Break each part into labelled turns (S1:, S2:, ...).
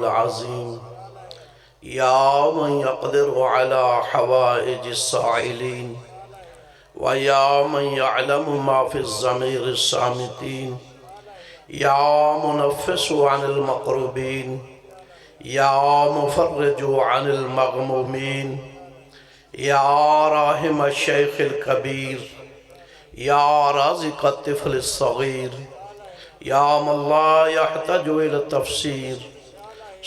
S1: العظيم يا من يقدر على حوائج السائلين ويا من يعلم ما في الضمير الصامتين يا منفس عن المقروبين يا مفرج عن المغمومين يا راحم الشيخ الكبير يا رازق الطفل الصغير يا من لا يحتاج إلى التفسير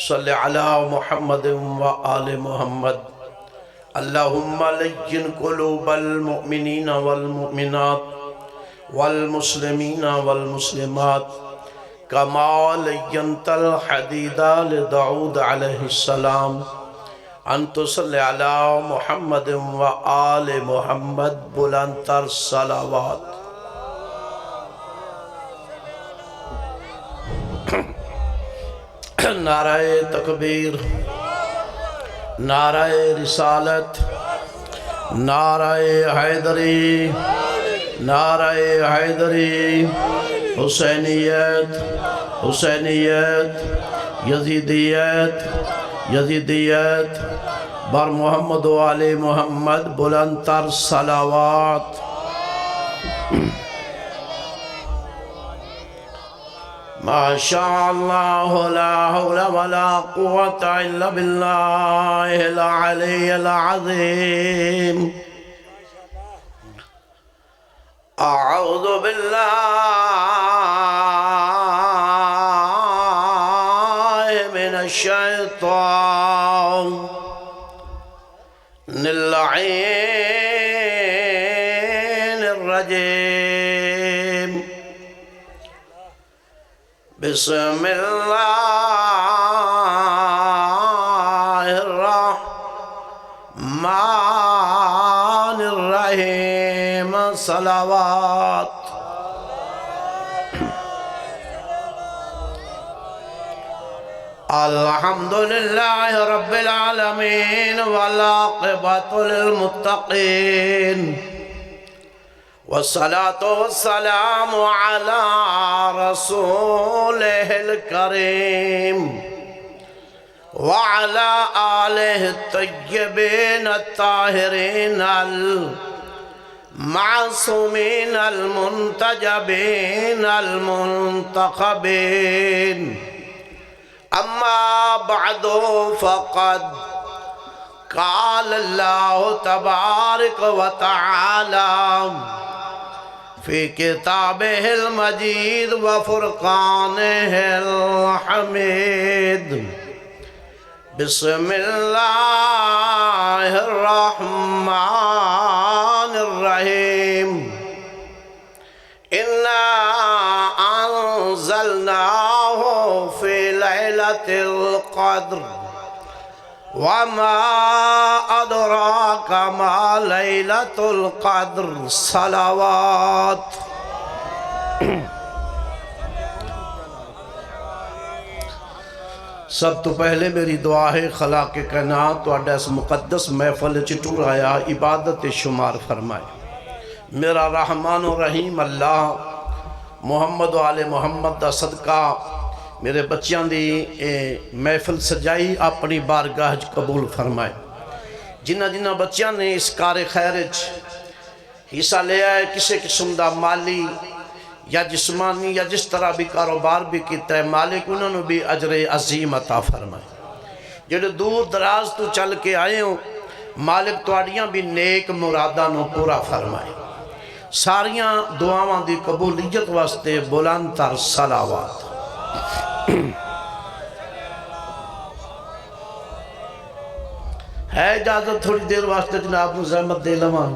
S1: صل على محمد وآل محمد اللهم لين قلوب المؤمنين والمؤمنات والمسلمين والمسلمات كما لينت الحديد لداود عليه السلام أن تصلي على محمد وآل محمد بلندتر الصلوات نعرہ تکبیر، نعرہ رسالت، نعرہ حیدری، نعرہ حیدری، حسینیت، حسینیت، یزیدیت، یزیدیت، بر محمد و آل محمد بلندتر صلوات۔ ما شاء الله لا حول ولا قوة إلا بالله العلي العظيم أعوذ بالله من الشيطان اللعين الرجيم بسم الله الرحمن الرحيم صلوات الحمد لله رب العالمين والعاقبة للمتقين والصلاة والسلام على رسوله الكريم وعلى آله الطيبين الطاهرين المعصومين المنتجبين المنتخبين أما بعد فقد قال الله تبارك وتعالى في كتابه المجيد وفرقانه الحميد بسم الله الرحمن الرحيم إنا أنزلناه في ليلة القدر وما أدراك ما ليلة القدر صلوات سب تو پہلے میری دعا ہے خلا کے کائنات تو اس مقدس محفل چٹور آیا عبادت شمار فرمائے میرا رحمان و رحیم اللہ محمد و آل محمد دا صدقہ میرے بچیاں دی محفل سجائی اپنی بارگاہ قبول فرمائے جنہ جنہ بچیاں نے اس کار خیرج حصہ لیا ہے کسی قسم دا مالی یا جسمانی یا جس طرح بھی کاروبار بھی کیتا ہے مالک انہوں نے بھی اجر عظیم عطا فرمائے جڑے دور دراز تو چل کے آئے ہوں مالک تواڈیاں بھی نیک مراداں نو پورا فرمائے ساریاں دعاواں دی قبولیت واسطے بلندتر صلوات ہے اجازت تھوڑی دیر واسطے جناب نو زحمت دے لواں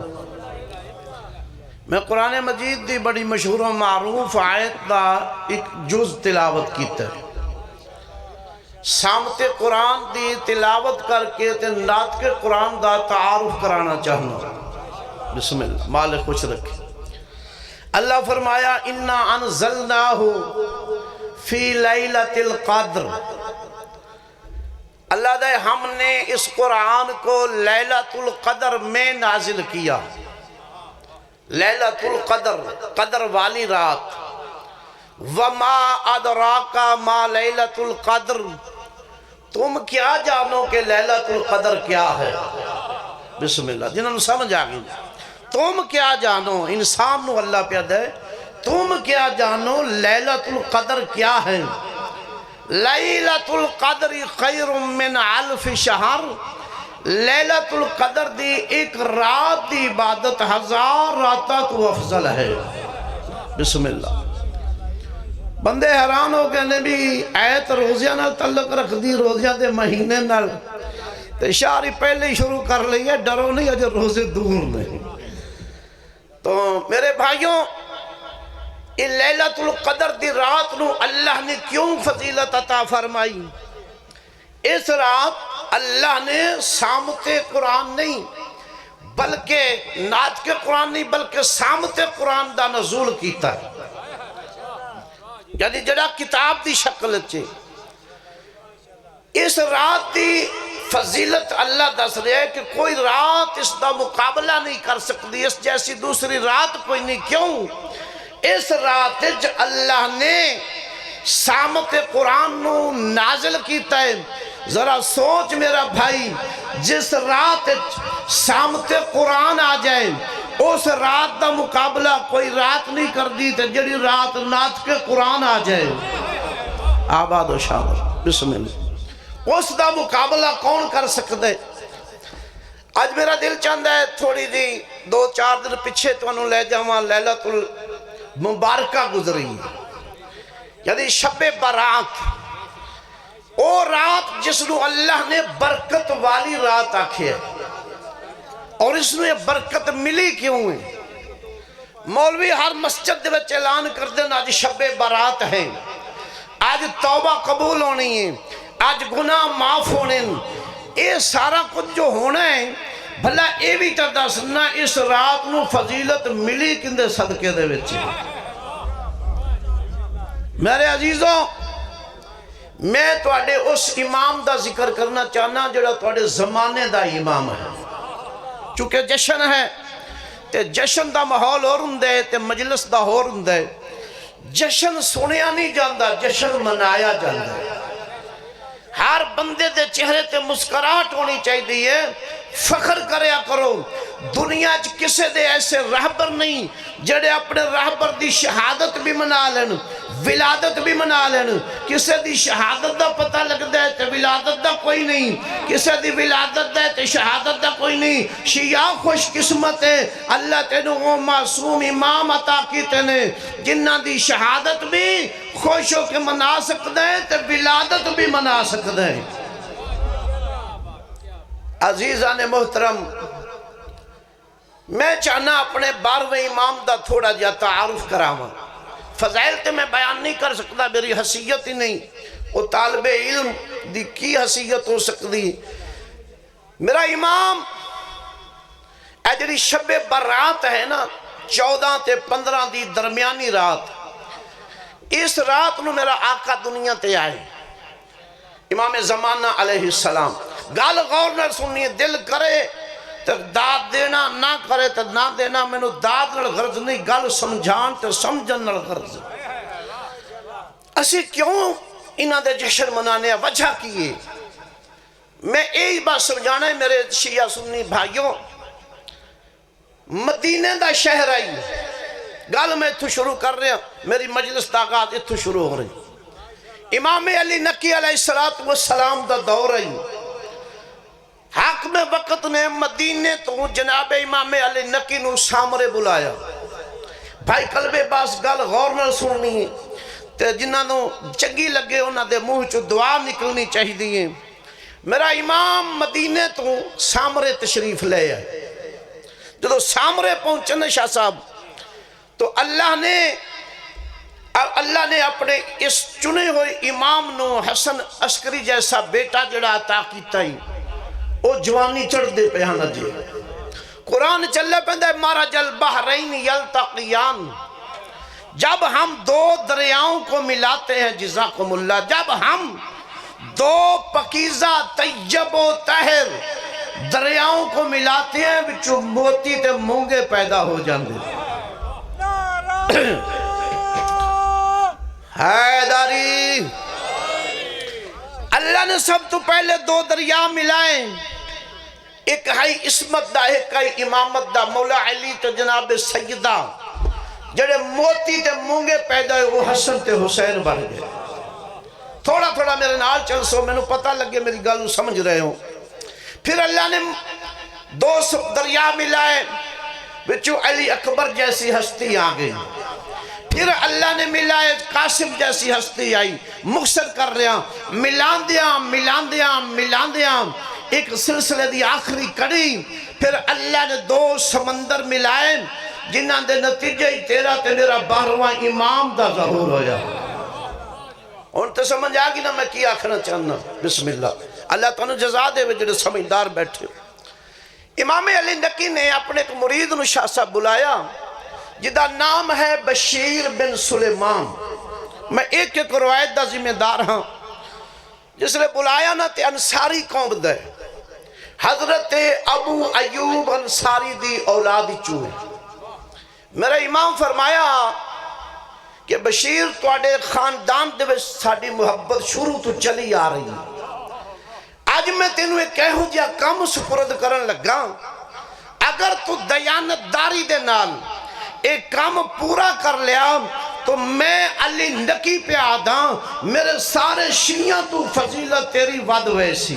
S1: میں قرآن مجید دی بڑی مشہور و معروف آیت دا ایک جز تلاوت کیتا ہے سامت قرآن دی تلاوت کر کے نات کے قرآن دا تعارف کرانا چاہنا بسم اللہ مالک خوش رکھے اللہ فرمایا اِنَّا أَنزَلْنَاهُ فِي لَيْلَةِ الْقَدْرِ اللہ دے ہم نے اس قرآن کو لیلۃ القدر میں نازل کیا لیلۃ القدر قدر والی رات وما ادراک ما لیلۃ القدر تم کیا جانو کہ لیلۃ القدر کیا ہے؟ بسم اللہ، جنہوں نے سمجھ آ گئی. تم کیا جانو، انسان نو اللہ پہ دے، تم کیا جانو لیلۃ القدر کیا ہے؟ لیلۃ القدر خیر من الف شہر. لیلۃ القدر دی ایک رات دی عبادت 1000 راتوں تو افضل ہے. بسم اللہ. بندے حیران ہو گئے نے بھی ایت روزیاں نال تعلق رکھ دی، روزیاں دے مہینے نال، تے شاعری پہلے ہی شروع کر لی ہے، ڈرو نہیں اجے روزے دور نہیں. تو میرے بھائیوں، یہ لیلۃ القدر دی رات نو اللہ نے کیوں فضیلت عطا فرمائی؟ اس رات اللہ نے سامت قرآن نہیں بلکہ ناطق قرآن نہیں بلکہ سامت قرآن دا نزول کیتا ہے. یعنی جڑا کتاب دی شکل چے اس رات دی فضیلت اللہ دس رہے ہے کہ کوئی رات اس دا مقابلہ نہیں کر سکتی، اس جیسی دوسری رات کوئی نہیں. کیوں؟ اس رات اللہ نے سامت قرآن نو نازل کیتا ہے. ذرا سوچ میرا بھائی، جس رات سامت قرآن آ جائے اس رات دا مقابلہ کوئی رات نہیں کر دی، تے جڑی رات ناطق قرآن آ جائے آباد و شاباد. بسم اللہ. اس دا مقابلہ کون کر سکتے؟ آج میرا دل چاہتا ہے تھوڑی دی 2-4 دن پیچھے تو انہوں لے جاواں. لیلۃ المبارکہ گزری، یعنی شب برات، او رات جس نو اللہ نے برکت والی رات آکھے ہے. اور اس نے برکت ملی کیوں ہے؟ مولوی ہر مسجد دے وچ اعلان کر دیں آج شب برات ہے، آج توبہ قبول ہونی ہے، آج گناہ معاف ہونے. یہ سارا کچھ جو ہونا ہے بھلا اے بھی تا دسنا اس رات نو فضیلت ملی کندے صدقے دے وچ. میرے عزیزوں، میں تواڈے اس امام دا ذکر کرنا چاہنا جڑا تواڈے زمانے دا امام ہے. چونکہ جشن ہے تے جشن دا ماحول اور ہندے تے مجلس دا اور ہندے. جشن سنیا نہیں جاندہ، جشن منایا جاندہ. ہر بندے دے چہرے تے مسکراہٹ ہونی چاہیے، فخر کریا کرو. دنیا چ کسے دے ایسے رہبر نہیں جڑے اپنے رہبر دی شہادت بھی منا لین، ولادت بھی منا لین. کسے دی شہادت دا پتہ لگ دے تے ولادت دا کوئی نہیں، کسے دی ولادت دے تے شہادت دا کوئی نہیں. شیعہ خوش قسمت ہے، اللہ تینوں وہ معصوم امام عطا کیتے نے جنہ دی شہادت بھی خوش ہو کے منا سکتے ہیں تے ولادت بھی منا سکتے ہیں. عزیزان محترم، میں چاہنا اپنے 12ویں امام دا تھوڑا جا تعارف کراواں. فضائل تے میں بیان نہیں کر سکتا، میری حیثیت ہی نہیں. وہ طالب علم دی کی حیثیت ہو سکتی. میرا امام اے جڑی شب برات ہے نا، 14 تے 15 دی درمیانی رات، اس رات نو میرا آقا دنیا تے آئے، امام زمانہ علیہ السلام. گال غور نہ سننی، دل کرے تو داد دینا، نہ کرے تو نہ دینا. میں نے داد نہ غرض نہیں، گل سمجھان تو سمجھن نہ غرض. اسی کیوں انہاں دے جشن منانے وجہ کیے؟ میں یہی بات سمجھانا ہے میرے شیعہ سنی بھائیوں. مدینے دا شہر آئی گل میں اتھو شروع کر رہا، میری مجلس دا آغاز اتھو شروع ہو رہی. امام علی نقی علیہ السلام دا دور آئی. حاکم وقت نے مدینے تو جناب امام علی نقی نو سامرے بلایا. بھائی قلب باس گل غور نہ سننی تے جنہاں نو چنگی لگے انہاں دے منہ چو دعا نکلنی چاہیے. میرا امام مدینے تو سامرے تشریف لے آئے. جدو سامرے پہنچنے شاہ صاحب تو اللہ نے اپنے اس چنے ہوئے امام نو حسن عسکری جیسا بیٹا جڑا عطا کیتا ہی، او جوانی چڑھ دے پیانا جی. قرآن چلے پہندے مرج البحرین یلتقیان، جب ہم 2 دریاؤں کو ملاتے ہیں جزاکم اللہ، جب ہم 2 پکیزہ طیب و طاہر دریاؤں کو ملاتے ہیں بچو موتی تے مونگے پیدا ہو جاندے. حیداری اللہ نے سب تو پہلے دو دریا ملائے، ایک ہے عصمت دا، ایک ہے امامت دا۔ مولا علی تو جناب سیدہ جڑے موتی تے مونگے پیدا ہوئے وہ حسن تے حسین بن گئے۔ تھوڑا تھوڑا میرے نال چل سو، میں نے پتہ لگے میری گل سمجھ رہے ہوں۔ پھر اللہ نے دو دریا ملائے، بچو علی اکبر جیسی ہستی آ گئی۔ پھر اللہ نے ملائے، قاسم جیسی ہستی آئی۔ مختصر کر رہا ملان دیاں ایک سلسلے دی آخری کڑی۔ پھر اللہ نے دو سمندر ملائے جنہاں دے نتیجے ہی تیرا تے میرا 12واں امام دا ظہور ہویا۔ ان تے سمجھ آگی نا میں کی آخنا چاہنا؟ بسم اللہ، اللہ تعالیٰ جزا دے وے جڑے سمجھدار بیٹھے۔ امام علی نقی نے اپنے ایک مرید نو شاہ صاحب بلایا جدا نام ہے بشیر بن سلیمان۔ میں ایک ایک روایت دا ذمہ دار ہاں۔ جس نے بلایا نا تے انصاری قوم دے، حضرت ابو ایوب انصاری دی اولادی چوئے۔ میرا امام فرمایا کہ بشیر تواڈے خاندان دے وچ ساڈی محبت شروع تو چلی آ رہی ہے۔ آج میں تینوں ایک کہو جیا کام سپرد کرن لگا، اگر تو دیانتداری دے نال ایک کام پورا کر لیا تو میں علی نقی پہ آدھاں میرے سارے شیعہ تو فضیلت تیری ود ویسی۔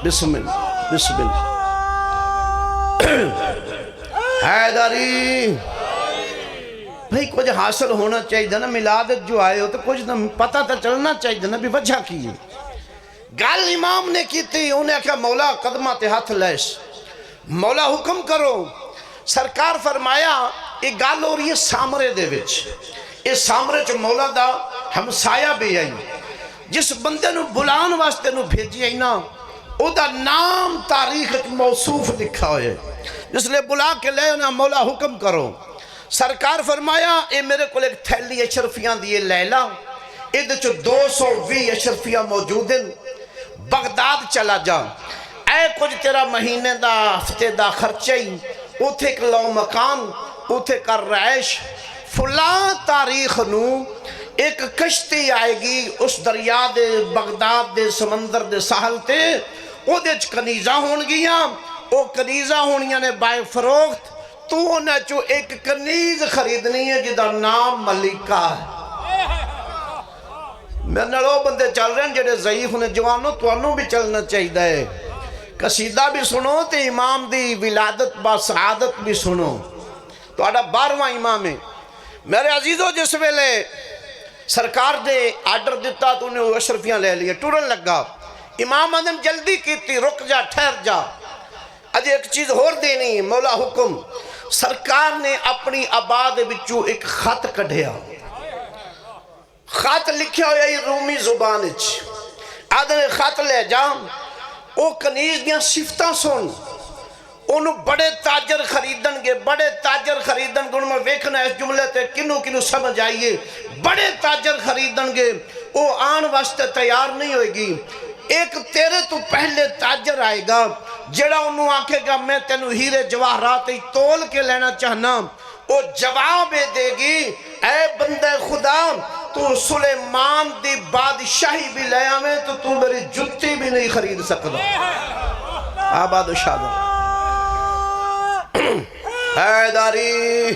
S1: بسم اللہ بسم اللہ۔ حیدری بھئی کچھ حاصل ہونا چاہیے نا، ملادت جو آئے ہو تو کچھ پتہ تو چلنا چاہیے نا بھی وجہ کی ہے۔ گل امام نے کی تھی، انہیں کہا مولا قدمہ تے ہاتھ لیس، مولا حکم کرو۔ سرکار فرمایا یہ گل ہو رہی ہے سامرے دے وچ، اس سامرے چ مولا دا ہمسایہ بھی آئی، جس بندے نو بلان واسطے نو بھیجی آئی نا او دا نام تاریخ موصوف لکھا ہوئے، جس لئے بلا کے لے انہا مولا حکم کرو۔ سرکار فرمایا اے میرے کو ایک تھیلی اشرفیاں دیئے لیلا، ادھے چو 220 اشرفیاں موجود ہیں، بغداد چلا جا، اے کچھ تیرا مہینے دا ہفتے دا خرچائی، اوتھے ایک لو مکان، اوتھے کر رہائش، فلاں تاریخ نو ایک کشتی آئے گی اس دریا دے بغداد دے سمندر دے ساحل تے، او دے کنیزہ ہون گیاں، او کنیزہ ہونیاں نے بائے فروخت، تو انہیں چو ایک کنیز خریدنی ہے جدا نام ملکہ ہے۔ میں نڑو بندے چل رہے ہیں جڑے ضعیف نے، جوانوں تو انہوں بھی چلنا چاہیے ہے۔ قصیدہ بھی سنو تے امام دی ولادت با سعادت بھی سنو، تو آڑا 12واں امام ہے۔ میرے عزیزوں جس ویلے سرکار دے آرڈر دیتا تو انہیں اشرفیاں لے لیے، ٹورن لگا۔ امام آدم جلدی کی تھی، رک جا ٹھہر جا، اج ایک چیز ہور دینی، مولا حکم۔ سرکار نے اپنی آباد بچو ایک خط کڑھیا، خط لکھیا ہویا یہ رومی زبانچ، آدھے خط لے جا، او کنیز دیاں صفتاں سن، انہوں بڑے تاجر خریدن گے، بڑے تاجر خریدن گے، انہوں میں ویکھنا اس جملے تے کنوں کنوں سمجھ آئیے، بڑے تاجر خریدن گے، او آن واسطے تیار نہیں ہوئے گی، ایک تیرے تو پہلے تاجر آئے گا، جڑا انہوں آکھے گا میں تینوں ہیرے جواہرات ہی تول کے لینا چاہنا، او جواب دے گی اے بندے خدا تو سلیمان دی بادشاہی بھی لے آویں تو میری جتی بھی نہیں خرید سکتا۔ آباد و شادہ حیداری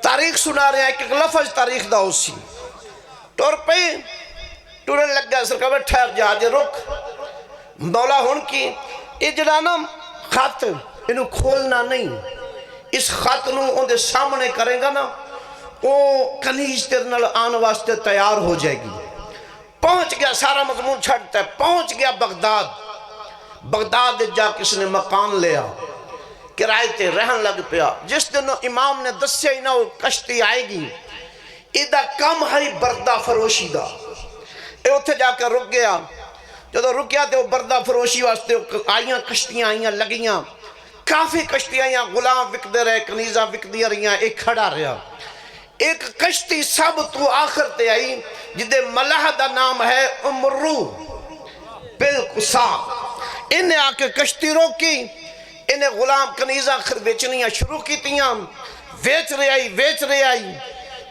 S1: تاریخ سنا رہے ہیں، ایک لفظ تاریخ دا اسی ٹور پہ ٹورن لگ گیا۔ سرکار میں ٹھہر جا جے رک، مولا ہون کی یہ جنانا خط انہوں کھولنا نہیں، اس خط نو ان دے سامنے کریں گا نا وہ کنیز تیرنال آن واسطے تیار ہو جائے گی۔ پہنچ گیا، سارا مضمون چھڑتا ہے، پہنچ گیا بغداد۔ بغداد جا کس نے مکان لیا، کرائے تے رہن لگ پیا۔ جس دن امام نے دسیا ہی نا وہ کشتی آئے گی، ایدہ کم ہے بردہ فروشی دا، اے اتھے جا کر رک گیا۔ جدو رکیا تے وہ بردہ فروشی واسطے آئیاں کشتیاں آئیاں لگیاں، کافی کشتیاں آئیاں، غلام وکدے رہے، کنیزہ وکدی رہیاں، ایک کھڑا رہا۔ ایک کشتی سب تو آخر تے آئی جدے ملح دا نام ہے امرو بالکسا، انہیں آ کے کشتی روکی، انہیں غلام کنیزہ بیچنیاں شروع کی تیاں، ویچ رہے آئی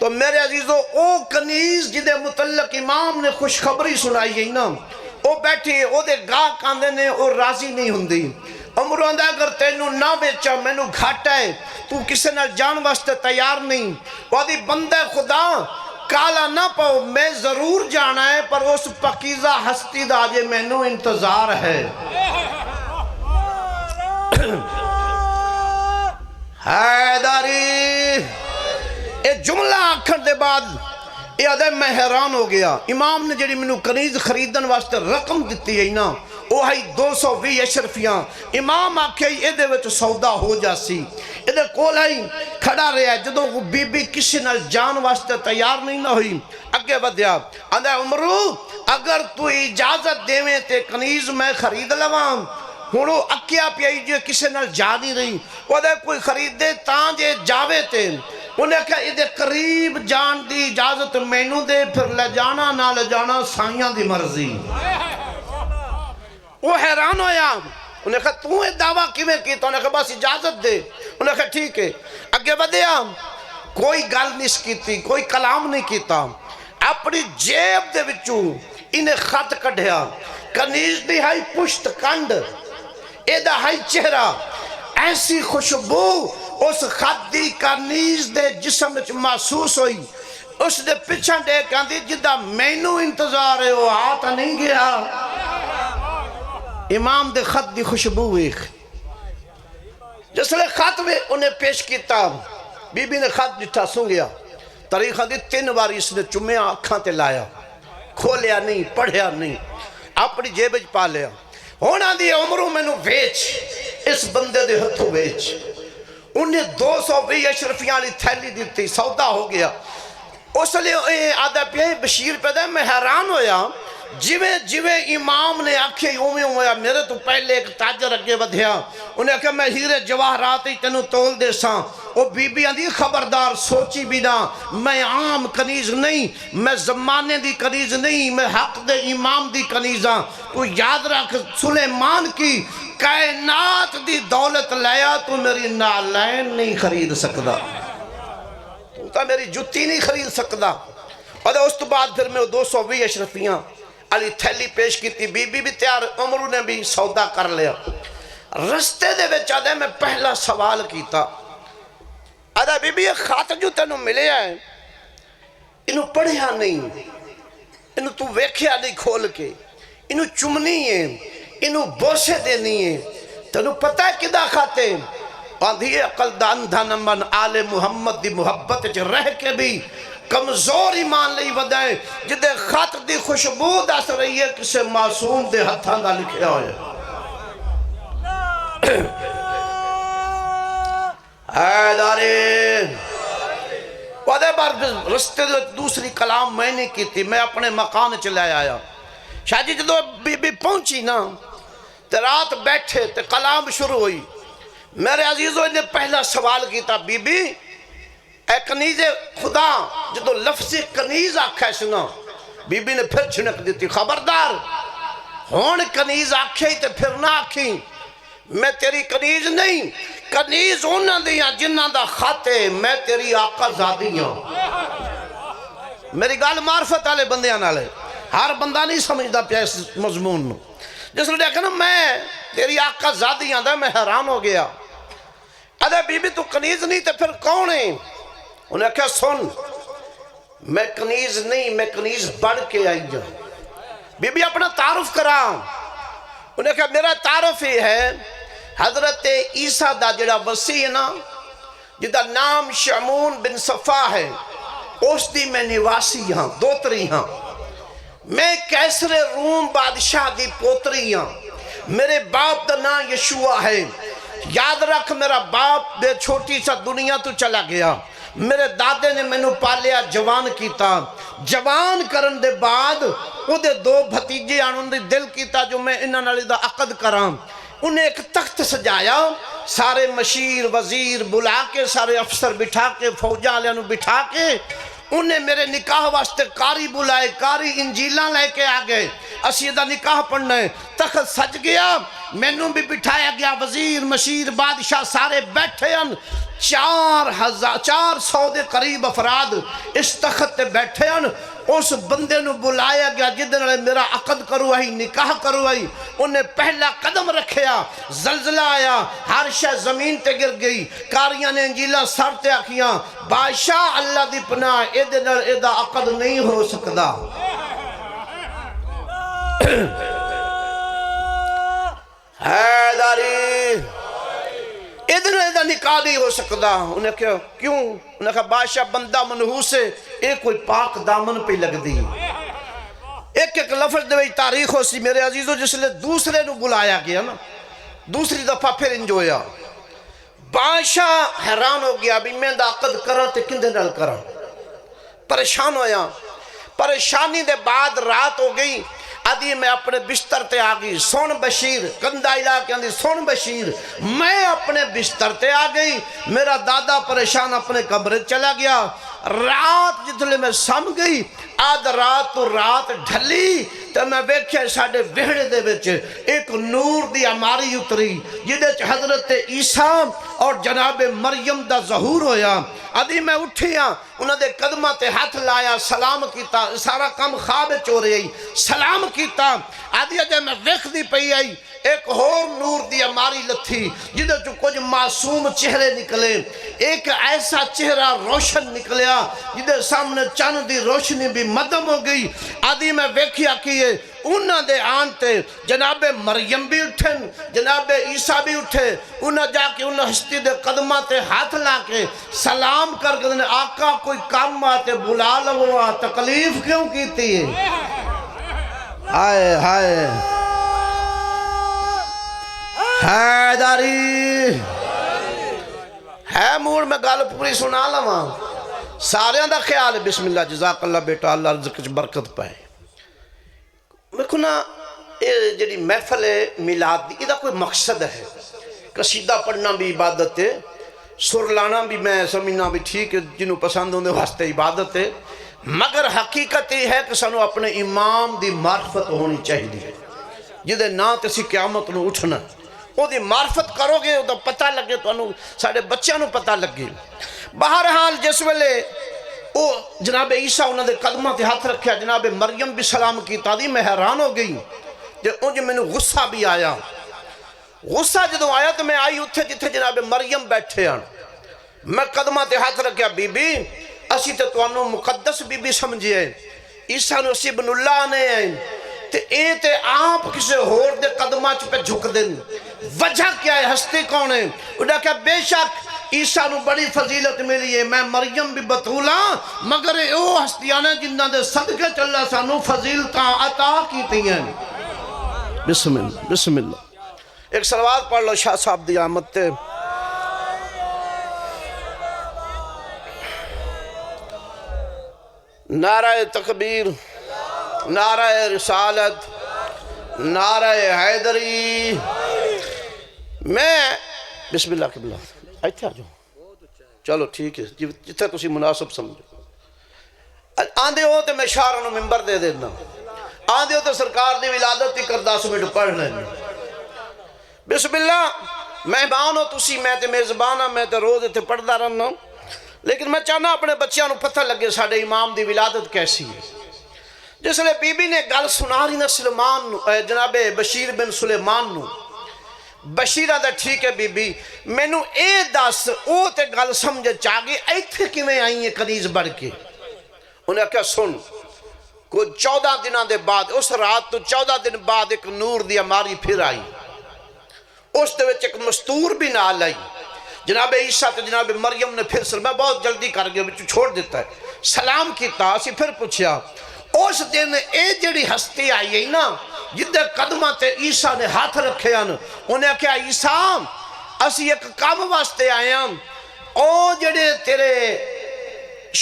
S1: تو میرے عزیزو او کنیز جدے متعلق امام نے خوشخبری سنائی ہے نا او بیٹھی او دے گاہ کاندے نے او راضی نہیں ہوندی عمر آندہ اگر تینوں نہ بیچا مینوں گھاٹا ہے تو کسے نہ جان واسطے تیار نہیں وہ دی بندہ خدا کالا نہ پاؤ میں ضرور جانا ہے پر اس پاکیزہ ہستی دا جے مینوں انتظار ہے حیداری اے جملہ آکھن دے بعد اے آدھے میں حیران ہو گیا امام نے جڑی منو کنیز خریدن واسطے رقم دیتی ہے نا وہ ہے 220 اشرفیاں امام آکھے اے دے وچ سودا ہو جاسی اے دے کول ہے کھڑا رہا جدوں وہ بی بی کسی نال جان واسطے تیار نہیں نہ ہوئی اگے بدیا آدھے عمرو اگر تو اجازت دیویں تے کنیز میں خرید لواں ہونو اکیا پیائی جو کسے نال جا نہیں رہی وہ دے کوئی خرید دے تاں جے جاوے تے انہیں کہا ادھے قریب جان دی اجازت مینوں دے پھر لے جانا نہ لے جانا سائیاں دی مرضی وہ حیران ہویا انہیں کہا تو ایک دعویٰ کیویں کی تو انہیں کہا بس اجازت دے انہیں کہا ٹھیک ہے اگے بدیا کوئی گل نہیں کیتی کوئی کلام نہیں کیتا اپنی جیب دے وچوں انہیں خط کڑھیا کنیز دی ہائی پشت کنڈ ایدہ ہائی چہرہ ایسی خوشبو اس خط دی کنیز دے جسم وچ محسوس ہوئی اس دے پچھا دے کہندی جدہ مینوں انتظار ہے وہ آتا نہیں گیا امام دے خط دی خوشبو ایک جس لئے خط میں انہیں پیش کیتا بی بی نے خط جٹھا سن گیا تاریخہ دی 3 بار اس نے چمیاں اکھاں تے لایا کھولیا نہیں پڑھیا نہیں اپنی جیب وچ پا لیا ہونا دی عمروں میں نو ویچ اس بندے دے ہتھوں ویچ انہیں 220 اشرفیاں لی تھیلی دیتی سودا ہو گیا اس لئے آدھا پیئے بشیر پیدا میں حیران ہویا جویں امام نے آکھے اومیں ہویا میرے تو پہلے ایک تاجر اگے بدھیا انہیں کہا میں ہیرے جواہرات ہی تینوں تول دے ساں وہ بی بی آندھی خبردار سوچی بھی نہ میں عام کنیز نہیں میں زمانے دی کنیز نہیں میں حق دے امام دی کنیزاں تو یاد رکھ سلیمان کی کائنات دی دولت لیا تو میری نالین نہیں خرید سکدا تو تا میری جتی نہیں خرید سکدا اور اس تو بعد پھر میں 220 اشرفیاں علی تھیلی پیش کی تھی بی بی بھی تیار عمرو نے بھی سودا کر لیا رستے دے وچ آدھے میں پہلا سوال کیتا آدھا بی بی یہ خط جو تینوں ملے آئے انہوں پڑھیا نہیں انہوں تو ویکھیا نہیں کھول کے انہوں چمنی ہے انہوں بوسے دینی ہے تینوں پتہ ہے کدہ کھاتے آندھی عقل دان دھانمن آل محمد دی محبت چ رہ کے بھی کمزور ایمان لئی ودائیں جدے خط دی خوشبو دس رہی ہے کسے معصوم دے ہتھاں دا لکھیا ہوئے حیداری ودے بار رستے دوسری کلام میں نے کی تھی میں اپنے مکان چلے آیا شاہ جی جدو بی بی پہنچی نا تے رات بیٹھے تے کلام شروع ہوئی میرے عزیزوں نے پہلا سوال کیتا بی بی اے کنیز خدا جدو لفظ کنیز آکھا ہے سنا بی بی نے پھر چھنک دیتی خبردار ہون کنیز آکھے تے پھر نہ آکھی میں تیری کنیز نہیں کنیز ہونا دیا جنہ دا خاتے میں تیری آقا زادی ہوں میری گال معرفت آلے بندیاں نالے ہر بندہ نہیں سمجھدا پیا اس مضمون جس لئے دیکھنا میں تیری آقا زادی ہوں میں حیران ہو گیا ادھے بی بی تو کنیز نہیں تے پھر کون ہے انہیں کہا سن میں کنیز نہیں میں کنیز بڑھ کے آئی جا بی بی اپنا تعارف کرا انہیں کہا میرا تعارف ہی ہے حضرت عیسیٰ دا جڑا وسیع نا جدا نام شمعون بن صفا ہے اس دی میں نواسی ہاں دوتری ہاں میں کیسر روم بادشاہ دی پوتری ہاں میرے باپ دا نام یشوع ہے یاد رکھ میرا باپ بے چھوٹی سا دنیا تو چلا گیا میرے دادے نے مینوں پالیا جوان کیتا جوان کرن دے بعد او دے 2 بھتیجے آنوں دے دل کیتا جو میں انہاں نال دا عقد کراں انہیں ایک تخت سجایا سارے مشیر وزیر بلا کے سارے افسر بٹھا کے فوجاں لیانوں بٹھا کے انہیں میرے نکاح واسطے کاری بلائے کاری انجیلاں لے کے آگئے اسی دا نکاح پڑھنا ہے تخت سج گیا مینوں بھی بٹھایا گیا، وزیر مشیر بادشاہ سارے بیٹھے ہیں، 400 دے قریب افراد اس تخت تے بیٹھے ہیں۔ اس بندے نو بلایا گیا جدن میرا عقد کرو آئی، نکاح کرو آئی، انہیں پہلا قدم رکھیا، زلزلہ آیا، ہر شے زمین تے گر گئی، کاریاں نے انجیلہ سر تے آکھیاں بادشاہ اللہ دی پناہ ایدہ عقد نہیں ہو سکدا۔ حیدری ادھر ادھر نکاح نہیں ہو سکتا۔ انہیں کہا کیوں؟ انہیں کہا بادشاہ بندہ منحوس ہے، ایک کوئی پاک دامن پہ لگ دی، ایک ایک لفظ دے تاریخ ہو سی۔ میرے عزیزو جس لئے دوسرے نو بلایا گیا نا، دوسری دفعہ پھر انجویا، بادشاہ حیران ہو گیا بھی میں دا عقد کرا تے کندے نال کرا، پریشان ہویا۔ پریشانی دے بعد رات ہو گئی، آدھی میں اپنے بستر تے آگئی، سن بشیر کندہ علاقے آدھی سن بشیر، میں اپنے بستر تے آگئی، میرا دادا پریشان اپنے قبر چلا گیا۔ رات جتلے میں سم گئی، آدھ رات تو رات ڈھلی، تو میں بیکھے ساڑھے وہڑے دے بیچے ایک نور دی عماری اتری جدے حضرت عیسیٰ اور جناب مریم دا ظہور ہویا۔ آدھی میں اٹھیا، انہوں دے قدمہ تے ہاتھ لایا، سلام کیتا، سارا کام خواب چورے آئی، سلام کیتا۔ آدھی جے میں ویکھ دی پئی آئی، ایک اور نور دی عماری لتھی جدے جو کچھ معصوم چہرے نکلے، ایک ایسا چہرہ روشن نکلیا جدے سامنے چاند دی روشنی بھی مدم ہو گئی۔ آدھی میں ویکھیا کیے انہاں دے آنتے جناب مریم بھی اٹھن، جناب عیسیٰ بھی اٹھے، انہاں جا کے انہاں ہستی دے قدمہ تے ہاتھ لا کے سلام کر کے آقا کوئی کام آتے بلا لگوا، تکلیف کیوں کیتی ہے؟ ہائے ہائے حیدری ہے موڑ میں گال پوری سنا لما سارے دا خیال ہے۔ بسم اللہ جزاک اللہ بیٹا، اللہ رزق برکت پائے۔ دیکھو نا جڑی محفل میلاد دی یہ کوئی مقصد ہے، قصیدہ پڑھنا بھی عبادت ہے، سر لانا بھی میں سمجھنا بھی ٹھیک ہے، جنہوں پسند ہوندے واسطے عبادت ہے، مگر حقیقت یہ ہے کہ سانو اپنے امام دی معرفت ہونی چاہیے جدے نا تسی قیامت نو اٹھنا، وہ دی معرفت کرو گے وہ پتہ لگے تو انہوں ساڑھے بچیاں نو پتہ لگے۔ بہرحال جس ویلے وہ جناب عیسیٰ انہوں نے قدمہ تے ہاتھ رکھیا، جناب مریم بھی سلام کی، تادی میں حیران ہو گئی، انجھے میں نے غصہ بھی آیا۔ غصہ جدوں آیا تو میں آئی اتھے جتھے جناب مریم بیٹھے ہیں، میں قدمہ تے ہاتھ رکھیا، بی بی اسی تے تو انہوں مقدس بی بی سمجھے، عیسیٰ نو سی بن اللہ نے ہیں، تے اے تے آپ کسے ہور دے قدمہ پہ جھک دیں، وجہ کیا ہے؟ ہستی کون ہے؟ انہوں نے کہا بے شک عیسیٰ نو بڑی فضیلت ملی ہے، میں مریم بھی بطولہ مگر او ہستیانے جنہ دے صدقے چلا سانو فضیلتاں عطا کیتی ہیں۔ بسم اللہ بسم اللہ، ایک صلوات پڑھ لو شاہ صاحب دی آمد تے۔ نعرہ تکبیر، نعرہ رسالت، نعرہ حیدری۔ میں بسم اللہ قبلہ ایتھے آ جاؤ، چلو ٹھیک ہے جتھے تسی مناسب سمجھو۔ آندے ہو تو میں شاروں ممبر دے دینا، آندے ہو تو سرکار دی ولادت ہی کر 10 منٹ پڑھ لینا۔ بسم اللہ مہمان ہو تسی، میں تے میزبان ہاں، میں تے روز تے پڑھدا رہنا، لیکن میں چاہنا اپنے بچیاں نو پتہ لگے ساڑھے امام دی ولادت کیسی ہے۔ جس لئے بی بی نے گل سنا رہی نا سلیمان جناب بشیر بن سلیمان نو، بشیرہ دا ٹھیک ہے بی بی میں نو اے دس او تے گل سمجھے چاہگی ایتھے کی میں آئی ہیں کنیز بڑھ کے۔ انہیں کہا سن، کوئی 14 دنہ دے بعد، اس رات تو 14 دن بعد ایک نور دی ہماری پھر آئی، اس دے وچ ایک مستور بھی نال آئی، جناب عیسیٰ تے جناب مریم نے پھر میں بہت جلدی کر گیا بچو چھوڑ دیتا ہے، سلام کیتا، اسی پھر پوچھیا اس دن اے جڑی ہستی آئی ہے نا جدے قدمہ تے عیسیٰ نے ہاتھ رکھے ہیں، انہیں کہا عیسیٰ اسی ایک کام واسطے آئے ہیں، او جڑے تیرے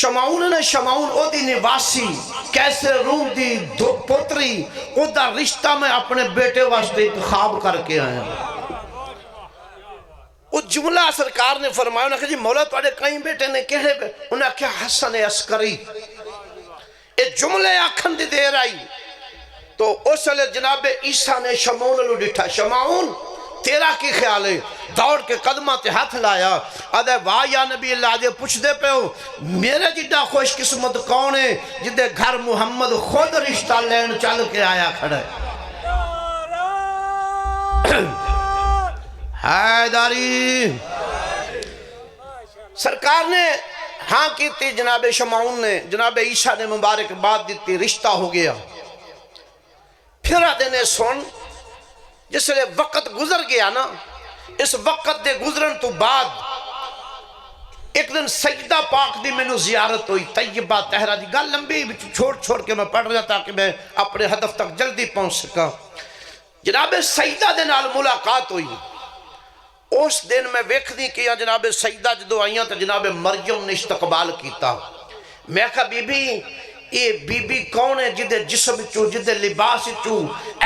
S1: شمعون نے شمعون او دی نواسی کیسے روم دی پوتری او دا رشتہ میں اپنے بیٹے واسطے انتخاب کر کے آئے ہیں۔ وہ جملہ سرکار نے فرمایا، انہوں نے کہا جی مولا توڑے کہیں بیٹے نے کہے بے، انہوں نے کہا حسن عسکری، اے جملے آکھن دی دیر آئی تو اس لئے جناب عیسیٰ نے شمعون لو ڈٹھا، شمعون تیرا کی خیال ہے؟ دوڑ کے قدمہ تے ہاتھ لایا، آدھے واہ یا نبی اللہ جے پوچھ دے پہ ہو میرے جدہ خوش قسمت کون ہے جدے گھر محمد خود رشتہ لین چل کے آیا کھڑا ہے؟ حیداری سرکار نے ہاں کی تھی، جناب شمعون نے، جناب عیسیٰ نے مبارک بات دیتی، رشتہ ہو گیا۔ پھر آدھے نے سن جس لئے وقت گزر گیا نا، اس وقت دے گزرن تو بعد ایک دن سجدہ پاک دی میں نے زیارت ہوئی، طیبہ تہرہ دی، گل لمبی چھوڑ کے میں پڑھ رہا تاکہ میں اپنے ہدف تک جلدی پہنچ سکا۔ جناب سجدہ دے نال ملاقات ہوئی، اس دن میں ویکھ دی کیا جناب سجدہ جدو آئیاں تو جناب مریم نے استقبال کیتا۔ میں کہا بی بی یہ بی بی کون ہے جدے جسم چو جدے لباس چو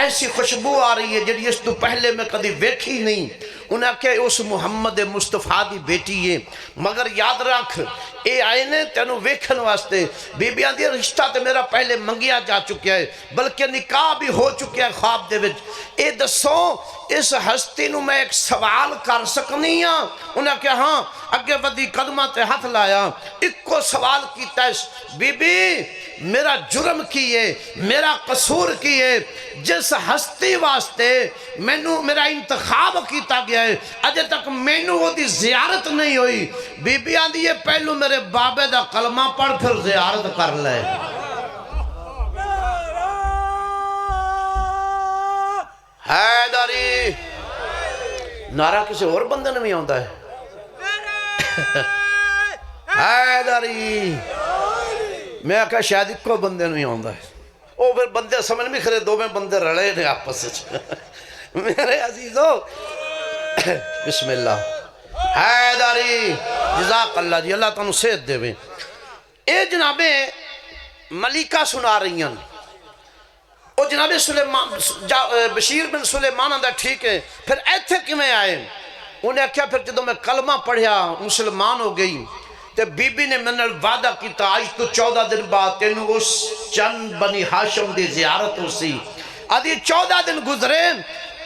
S1: ایسی خوشبو آ رہی ہے جڑی اس تو پہلے میں کدی ویکھی نہیں؟ انہاں کہ اس محمد مصطفیٰ دی بیٹی ہے، مگر یاد رکھ اے آئے نے تینوں ویکھن واسطے بیبیاں دی رشتہ تے میرا پہلے منگیا جا چکیا ہے، بلکہ نکاح بھی ہو چکیا ہے خواب دے وچ۔ اے دسو اس ہستی نو میں ایک سوال کر سکنی ہاں؟ انہاں کہ ہاں، اگے ودی قدمہ تے ہاتھ لایا، ایک کو سوال کیتا ہے بی بی میرا جرم کی ہے، میرا قصور کی ہے، جس ہستی واسطے میرا انتخاب کیتا گیا ہے اجے تک مینوں وہ دی زیارت نہیں ہوئی۔ بی بی آن دی پہلو میرے بابے دا کلمہ پڑھ پھر زیارت کر لے۔ حیداری نعرہ کسی اور بندے نے بھی آندا ہے؟ حیداری میں کہا شاید ایک کو بندے نہیں آندا ہے، وہ پھر بندے سمجھ میں کھرے دو میں بندے رڑے نے آپس میرے عزیزو بسم اللہ۔ حیداری جزاک اللہ جی، اللہ تعالیٰ صحت دے۔ اے جناب ملیکہ سنا رہی ہیں، او جناب بشیر بن سلیمان آندہ ٹھیک ہے، پھر ایتھے کی میں آئے؟ انہیں کیا پھر جدو میں کلمہ پڑھیا مسلمان ہو گئی تے بی بی نے من وعدہ کیتا آج تو 14 دن بعد تینوں اس چند بنی ہاشم دی زیارت ہو سی۔ آدھی 14 دن گزرے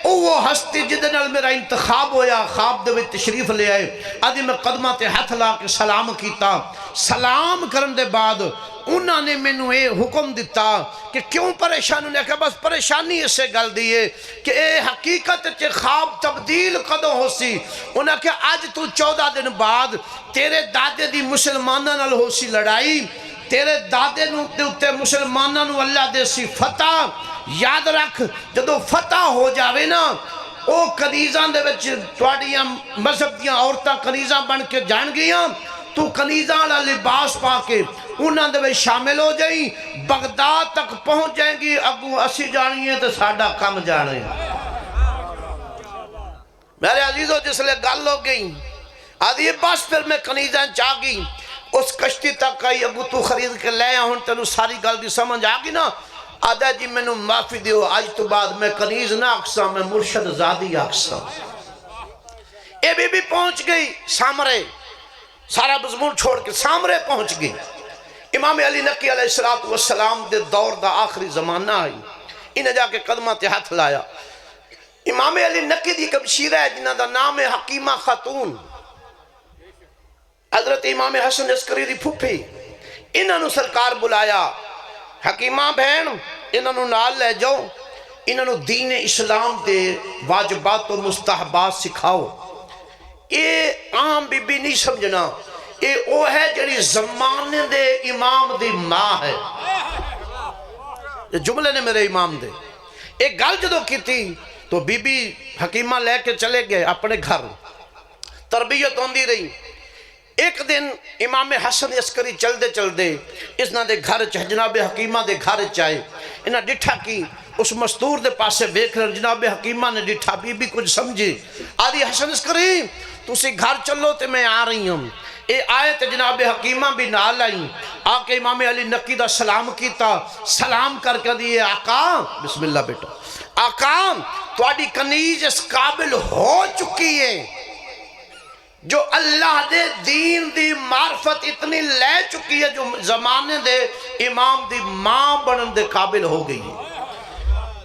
S1: وہ ہستی جدے نال میرا انتخاب ہویا خواب دے وچ تشریف لے آئے۔ آدھی میں قدمہ تے ہاتھ لا کے سلام کیتا، سلام کرن دے بعد انہاں نے میں نے حکم دیتا کہ کیوں پریشان ہونے کہ بس پریشانی اسے گل دیئے کہ اے حقیقت چے خواب تبدیل قدوں ہو سی۔ انہاں کہ آج تو 14 دن بعد تیرے دادے دی مسلمانہ نال ہو سی لڑائی، تیرے دادے نو تے مسلمانہ نو اللہ دے سی فتح۔ یاد رکھ جدو فتح ہو جاوے نا او کنیزان دے وچ تواڈیاں مذہب دیاں عورتاں کنیزاں بن کے جان گیاں، تو کنیزاں والا لباس پا کے انہاں دے وچ شامل ہو جائیں، بغداد تک پہنچ جائیں گی، اگوں اسی جانی ہے تو ساڈا کم جانے۔ میرے عزیزو جس لئے گل ہو گئی آدھی بس پھر میں کنیزاں چاہ گئی، اس کشتی تک آئی، ابو تو خرید کے لے ہوں تینوں ساری گل دی سمجھ آگی نا؟ آدھا جی میں نے معافی دیو، آج تو بعد میں کنیز نہ اکسا، میں مرشد زادی اکسا۔ اے بی بی پہنچ گئی سامرے، سارا مضمون چھوڑ کے سامرے پہنچ گئی۔ امام علی نقی علیہ السلام دے دور دا آخری زمانہ آئی، انہیں جا کے قدمہ تے ہاتھ لایا۔ امام علی نقی دی کبشیرہ ہے جنہ دا نام ہے حکیمہ خاتون، حضرت امام حسن عسکری دی پھوپھی، انہوں نے سرکار بلایا، حکیمہ بہن انہوں نے نال لے جاؤ، انہوں نے دین اسلام دے واجبات و مستحبات سکھاؤ۔ یہ عام بی بی نہیں سمجھنا، یہ وہ ہے جڑی زمانے دے امام دی ماں ہے۔ یہ جملے نے میرے امام دے ایک گل جدو کی تھی تو بی بی حکیمہ لے کے چلے گئے اپنے گھر، تربیت ہوندی رہی۔ ایک دن امام حسن عسکری چل دے اس نہ دے گھر جناب حکیمہ دے گھر چاہے، انہاں ڈٹھا کی اس مستور دے پاسے بیک رہے، جناب حکیمہ نے ڈٹھا، بی بی کچھ سمجھے، آدھی حسن عسکری تو اسی گھر چلو تے میں آ رہی ہوں۔ اے آئے تے جناب حکیمہ بھی نال آئیں، آکے امام علی نقی دا سلام کیتا، سلام کر کے دیئے آقا بسم اللہ بیٹا، آقا تواڈی کنیز اس قابل ہو چکی ہے جو اللہ دے دین دی معرفت اتنی لے چکی ہے جو زمانے دے امام دی ماں بنن دے قابل ہو گئی ہے۔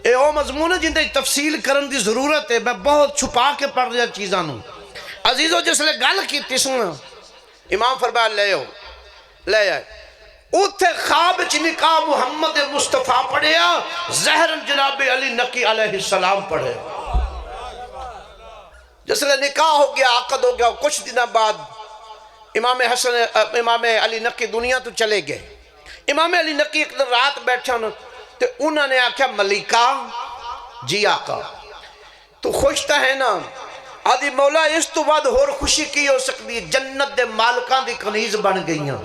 S1: اے او مضمون ہے جن دی تفصیل کرن دی ضرورت ہے، میں بہت چھپا کے پڑھ رہا چیزاں نو۔ عزیزو جس لئے گل کی سنا، امام فرمایا لے آئے اتھے خواب چ نکاح محمد مصطفیٰ پڑھیا، زہرن جناب علی نقی علیہ السلام پڑھے۔ جس لئے نکاح ہو گیا، عقد ہو گیا، کچھ دن بعد امام علی نقی دنیا تو چلے گئے۔ امام علی نقی ایک دن رات بیٹھا تو انہوں نے آکھا ملیکہ جی آقا تو خوش تا ہے نا؟ آدھی مولا اس تو بعد اور خوشی کی ہو سکتی، جنت دے مالکان دی کنیز بن گئی ہیں۔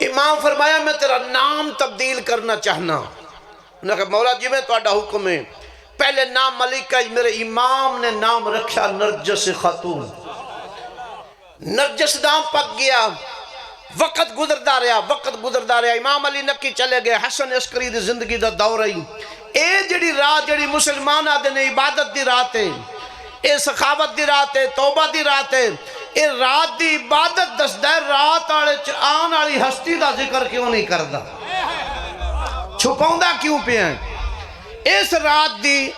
S1: امام فرمایا میں تیرا نام تبدیل کرنا چاہنا۔ انہوں نے کہا مولا جی میں تو آڈا حکم ہے، پہلے نام ملیکہ میرے امام نے نام رکھا نرجس خاتون۔ نرجس نام پک گیا، وقت گزردہ رہا، امام علی نقی چلے گئے، حسن عسکری دی زندگی دا دور رہی۔ اے جڑی رات جڑی مسلمان آدھے نے عبادت دی رات ہے، اے سخاوت دی رات ہے، توبہ دی رات ہے، اے رات دی عبادت دسدہ ہے، رات آن آلی ہستی دا ذکر کیوں نہیں کردہ، چھپاؤں دا کیوں پہ ہیں؟ اس رات دی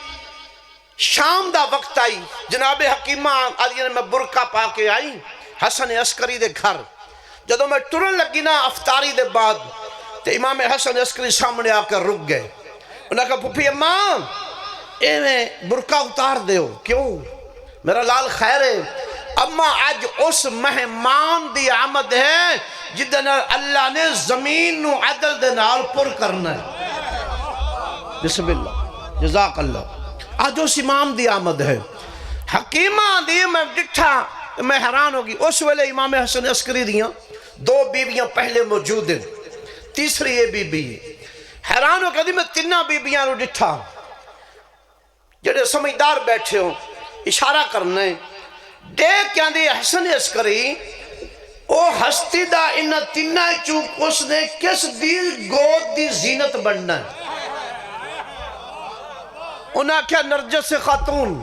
S1: شام دا وقت آئی، جناب حکیمہ آدھی میں برکہ پا کے آئی حسن عسکری دے گھر۔ جدو میں ٹرن لگی نا افطاری دے بعد تو امام حسن عسکری سامنے آ کر رک گئے۔ انہوں نے کہا پھوپھی اماں اے میں برکہ اتار دے ہو، کیوں؟ میرا لال خیر ہے اماں آج اس مہمان دی آمد ہے جدن اللہ نے زمین نو عدل دے نال پر کرنا ہے۔ بسم اللہ جزاک اللہ۔ آج اس امام دی آمد ہے، حکیمہ دی میں ڈٹھا میں حیران ہوگی۔ اس ویلے امام حسن عسکری دیاں دو بیویاں پہلے موجود ہیں، تیسری یہ بی بی حیران ہو کہ میں تینہ بیویاں نو ڈٹھا، جڑے سمجھدار بیٹھے ہوں اشارہ کرنا ہے دیکھ کیا دی حسن عسکری او ہستی دا انہ تینہ چوک اس نے کس دی گود دی زینت بننا ہے۔ انہاں کیا نرجس خاتون،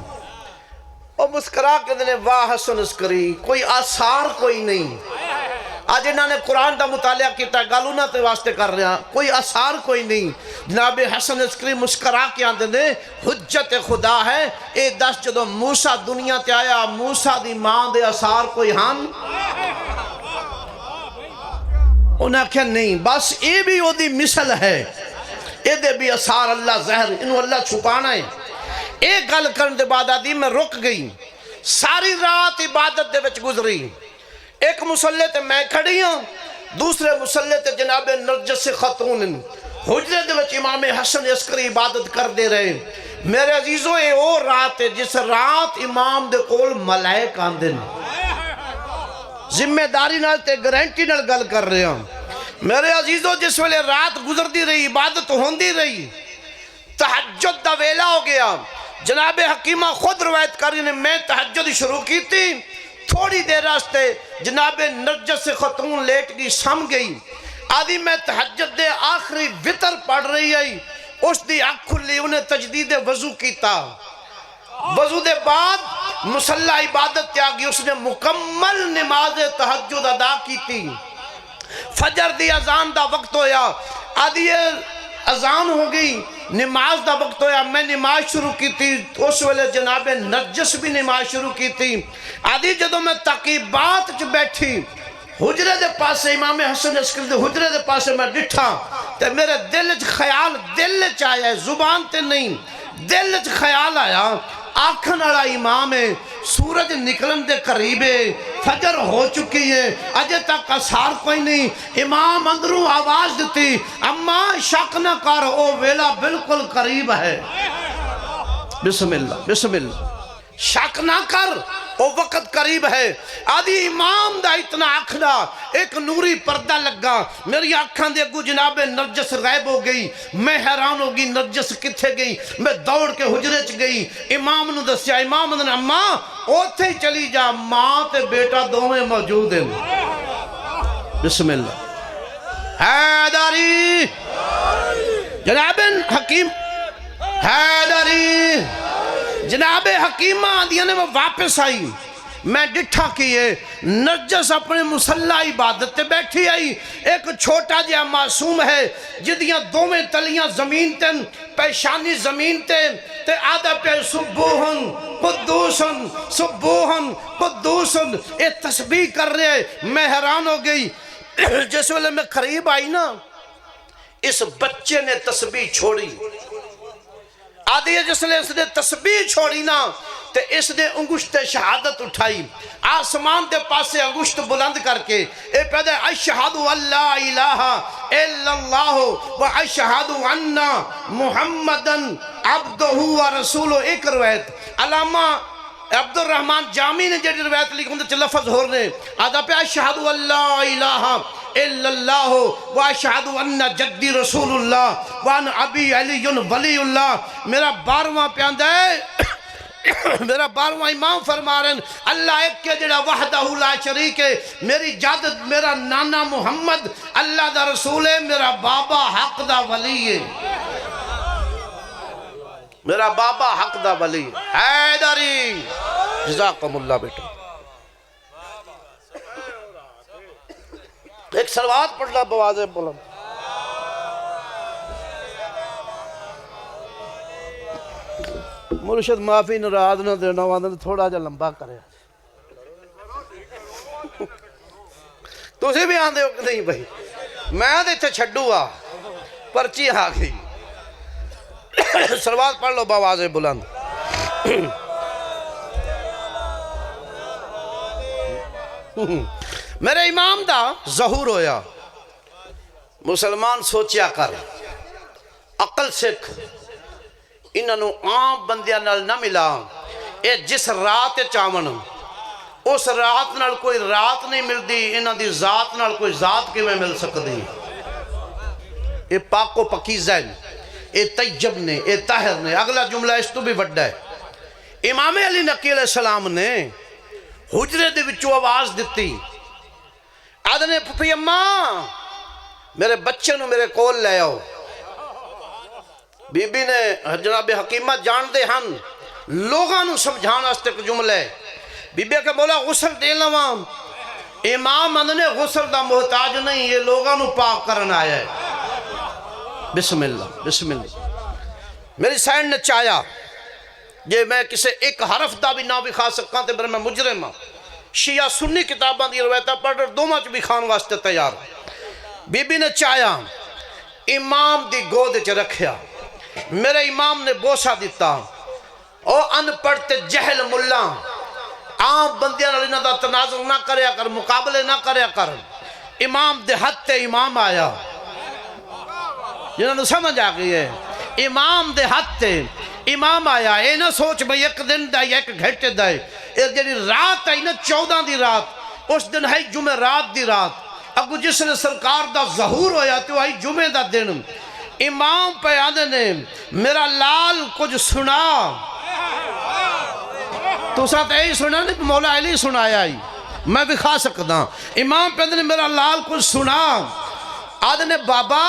S1: او مسکرا کے دنے واہ حسن عسکری کوئی آثار کوئی نہیں۔ آج انہوں نے قرآن دا مطالعہ کیتا ہے، گالونہ تے واسطے کر رہے ہیں، کوئی آثار کوئی نہیں۔ جناب حسن عسکری مسکرا کے آندے نے حجت خدا ہے، اے دس جدو موسیٰ دنیا تے آیا موسیٰ دی ماں دے آثار کوئی ہاں؟ انہاں کہا نہیں، بس اے بھی او دی مثل ہے، اے دے بھی آثار اللہ زہر انہوں اللہ چھپانا ہے۔ ایک گل کرن دے بعد آدھی میں رک گئی، ساری رات عبادت دے وچ گزری۔ ایک مسلح تے میں کھڑی ہوں، دوسرے مسلح تے جناب نرجس خاتون، حجرے دے وچ امام حسن عسکری عبادت کر دے رہے۔ میرے عزیزوں اے او رات ہے جس رات امام دے کول ملائک آندے نے، ذمہ داری نال تے گارنٹی نال گل کر رہے ہوں۔ میرے عزیزوں جس ویلے رات گزردی رہی، عبادت ہوندی رہی، تہجد دا ویلا ہو گیا۔ جناب حکیمہ خود روایت کر رہی نے میں تہجد شروع کی تھی، تھوڑی دیر راستے جناب نرجس خاتون لیٹ گئی، سم گئی۔ آدھی میں تہجد دے آخری وطر پڑھ رہی ہے، اس دی آنکھ کھلی، انہیں تجدید وضو کیتا، وضو دے بعد مسلح عبادت تیاگی، اس نے مکمل نماز تہجد ادا کی تھی۔ فجر دی اذان دا وقت ہویا، آدھی اذان ہو گئی، نماز دا وقت ہویا، میں نماز شروع کی تھی، اس ویلے جناب نرجس بھی نماز شروع کی تھی۔ آدھی جدو میں تقیبات چ بیٹھی، حجرے دے پاسے امام حسن عسکری دے حجرے دے پاسے میں ڈٹھا، تے میرے دل چ خیال دل چ آیا ہے، زبان تے نہیں، دل چ خیال آیا، آنکھن والا امام ہے، سورج نکلن دے قریبے، فجر ہو چکی ہے، اجے تک اثار کوئی نہیں۔ امام اندروں آواز دیتی، اماں شک نہ کر او ویلا بالکل قریب ہے۔ بسم اللہ بسم اللہ، شک نہ کر او وقت قریب ہے۔ آدھی امام دا اتنا آنکھنا، ایک نوری پردہ لگا، میری آنکھان دے اگو جناب نرجس غائب ہو گئی، میں حیران ہو گئی نرجس کتھے گئی، میں دوڑ کے حجرے چ گئی، امام نو دسیا، امام نے اماں اوتھے ہی چلی جا، ماں تے بیٹا دوویں موجود ہیں۔ بسم اللہ، حیدری جناب حکیم، حیدری جناب حکیمہ آدھیا نے وہ واپس آئی، میں ڈٹھا کیے، نرجس اپنے مسلح عبادت تے بیٹھی آئی، ایک چھوٹا جہا معصوم ہے جدیاں دوویں تلیاں زمین تن، پیشانی زمین تے آدھا پہ سبوہن قدوسن سبوہن قدوسن اے تسبیح کر رہے. میں حیران ہو گئی. جس ویلے میں قریب آئی نا اس بچے نے تسبیح چھوڑی. آدھی جس لئے اس نے تسبیح چھوڑی نا تے اس نے انگشت شہادت اٹھائی. آسمان دے پاسے انگشت بلند کر کے اے پیدا اشہد اللہ الہ الا اللہ و اشہد ان محمدن عبدہ و رسولہ. ایک روایت علامہ عبد الرحمن جامی نے جڑی روایت لکھی اندر لفظ ہو رہے آدھا پہ اشہد اللہ الہ الا اللہ و اشہد ان جدی رسول اللہ وان ابی علی ولی اللہ. میرا 12واں پیاندہ ہے میرا 12واں امام فرما رہے ہیں اللہ ایک کے جڑا وحدہ لا شریک ہے. میری جدد میرا نانا محمد اللہ دا رسول ہے. میرا بابا حق دا ولی ہے. میرا بابا حق دا ولی حیدری. جزاکم اللہ بیٹا. ایک صلوات پڑھنا بواز بلند. مرشد معافی ناراض نہ دینا وہاں تھوڑا جا لمبا کرے. تسی بھی آن دے ہو کہ نہیں بھائی میں دے تھے چھڑو آ پرچی آ گئی. صلوات پڑھ لو بواز بلند. میرے امام دا ظہور ہویا. مسلمان سوچیا کر عقل سکھ انہوں عام بندیاں نال نہ ملا. اے جس رات چاون اس رات نال کوئی رات نہیں ملتی. انہوں دی ذات نال کوئی ذات کی میں مل سکتی. اے پاک و پکیزہ ہے. اے طیب نے اے طاہر نے. اگلا جملہ اس تو بھی وڈا ہے. امام علی نقی علیہ السلام نے حجرے دے وچوں آواز دیتی. آدھنے پھپی اماں میرے بچے نو میرے کول لے آؤ. بی بی نے جناب حکیمت جان دے ہن لوگاں نو سمجھانا اس تک جملے. بی بی کے بولا غسل دے لواں. امام آدھنے غسل دا محتاج نہیں یہ لوگاں نو پاک کرنا آیا ہے. بسم اللہ بسم اللہ. میری سائن نے چاہیا یہ میں کسے ایک حرف دا بھی نہ بھی کھا سکاں تے میں مجرم ہاں. شیعہ سنی کتاباں دی روایتاں پڑھ رہے دو مچ بھی کھان واسطے تیار. بی بی نے چاہیا امام دی گود چ رکھیا. میرے امام نے بوسا دیتا. او ان پڑھتے جہل ملا عام بندیاں نال انہاں دا تناظر نہ کریا کر مقابلے نہ کریا کر. امام دے ہتھ تے امام آیا. جنہوں نے سمجھ آ گئی ہے امام دے ہاتھ تے امام آیا. اے نہ سوچ بھئی ایک دن دا یا ایک گھنٹے دا ہے. ایک جنہی رات ہے نا 14 دی رات اس دن ہے جمعہ رات دی رات. اگو جس نے سرکار دا ظہور ہویا تو ہے جمعہ دا دن. امام پہ آدھے نے میرا لال کچھ سنا. تو ساتھ ایہی سنا نہیں مولا علی سنایا ہی میں بھی کھا سکتا. امام پہ آدھے نے میرا لال کچھ سنا. آدھے نے بابا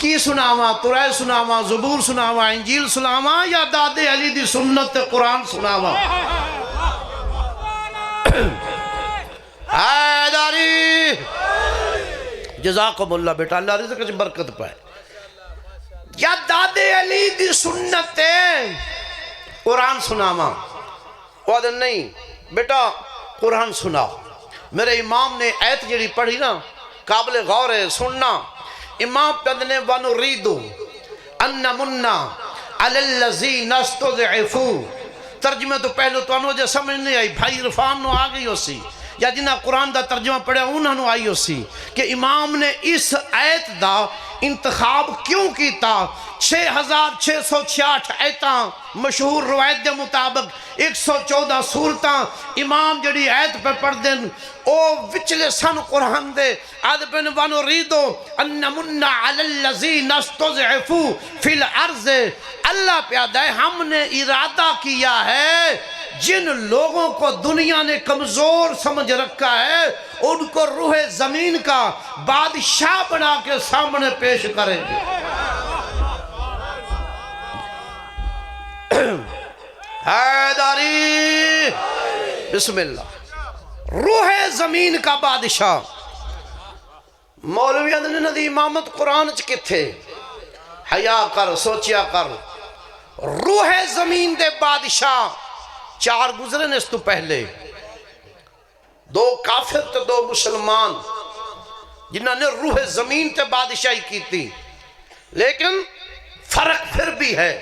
S1: کی سناواں قرآن سناواں زبور سناواں انجیل سناواں یا دادے علی دی سنت قرآن سناواں. حیداری جزاکم اللہ بیٹا اللہ رزق سے برکت پائے. یا دادے علی دی سنت قرآن سناواں. وہ دن نہیں بیٹا قرآن سنا. میرے امام نے ایت جڑی پڑھی نا قابل غور ہے سننا. امام پندنے وَنُرِيدُ أَنَّ مُنَّا عَلَى الَّذِينَ اسْتُضْعِفُوا. ترجمہ تو پہلو تو انہوں جے سمجھ نہیں آئی. بھائی عرفان نو آگئی ہو سی یا جنہ قرآن دا ترجمہ پڑھے انہوں نے آئی ہو سی کہ امام نے اس آیت دا انتخاب کیوں کیتا. 6666 آیتاں مشہور روایت دے مطابق 114 سورتاں امام جڑی آیت پہ پڑھ دیں او وچلے سن قرآن دے. آدھ پہنے وَنُرِيدُ أَنَّ مُنَّا عَلَى الَّذِينَ اسْتُضْعِفُوا فِي الْأَرْضِ. اللہ پیادہ ہے ہم نے ارادہ کیا ہے جن لوگوں کو دنیا نے کمزور سمجھ رکھا ہے ان کو روح زمین کا بادشاہ بنا کے سامنے پیش کریں گے. حیداری بسم اللہ. روح زمین کا بادشاہ. مولوی نے ندی امامت قرآن چ کتھے حیا کر، سوچیا کر، روح زمین دے بادشاہ چار گزرے نے اس تو پہلے، دو کافر تے دو مسلمان جنہوں نے روح زمین تے بادشاہی کی تھی، لیکن فرق پھر بھی ہے۔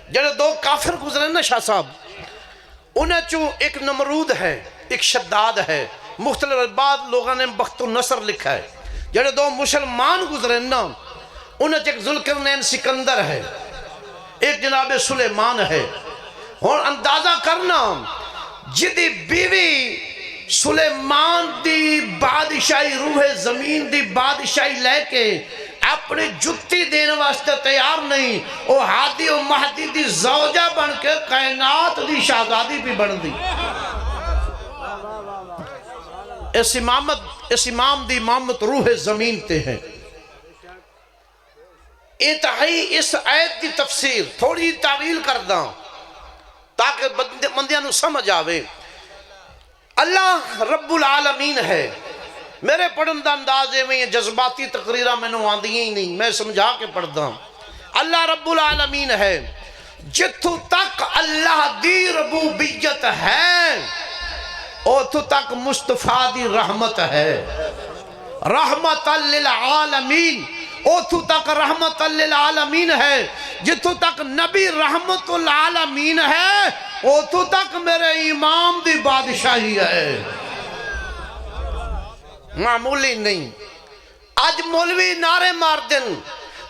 S1: جنہوں دو کافر گزرے نا شاہ صاحب، انہیں چوں ایک نمرود ہے، ایک شداد ہے، مختلف بعض لوگوں نے بخت النصر لکھا ہے۔ جنہوں دو مسلمان گزرے نا، انہیں ایک ذوالقرنین سکندر ہے، ایک جناب سلیمان ہے۔ اور اندازہ کرنا جدی بیوی سلیمان دی بادشاہی، روح زمین دی بادشاہی لے کے اپنی جتی دینے واسطے تیار نہیں، وہ ہادی و مہدی دی زوجہ بن کے کائنات دی شہزادی بھی بن دی۔ اس امام دی امامت روح زمین تے ہیں۔ انتہائی اس آیت دی تفسیر تھوڑی تعویل کر داں تاکہ بندیاں نو سمجھ آوے۔ اللہ رب العالمین ہے، میرے پڑھن دا اندازے میں یہ جذباتی تقریرہ میں نو آندی ہی نہیں، میں سمجھا کے پڑھ دا۔ اللہ رب العالمین ہے، جتھو تک اللہ دی ربوبیت ہے اوتھو تک مصطفیٰ دی رحمت ہے، رحمت للعالمین، اوتھو تک رحمت للعالمین ہے۔ جتھو تک نبی رحمت العالمین ہے اوتھو تک میرے امام دی بادشاہی ہے، معمولی نہیں۔ آج مولوی نعرے مار دن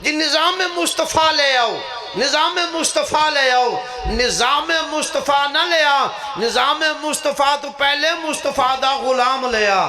S1: جی نظام مصطفیٰ لے آؤ، نظام مصطفیٰ لے آؤ، نظام مصطفیٰ نہ لے آ، نظام مصطفیٰ تو پہلے مصطفیٰ دا غلام لے آ،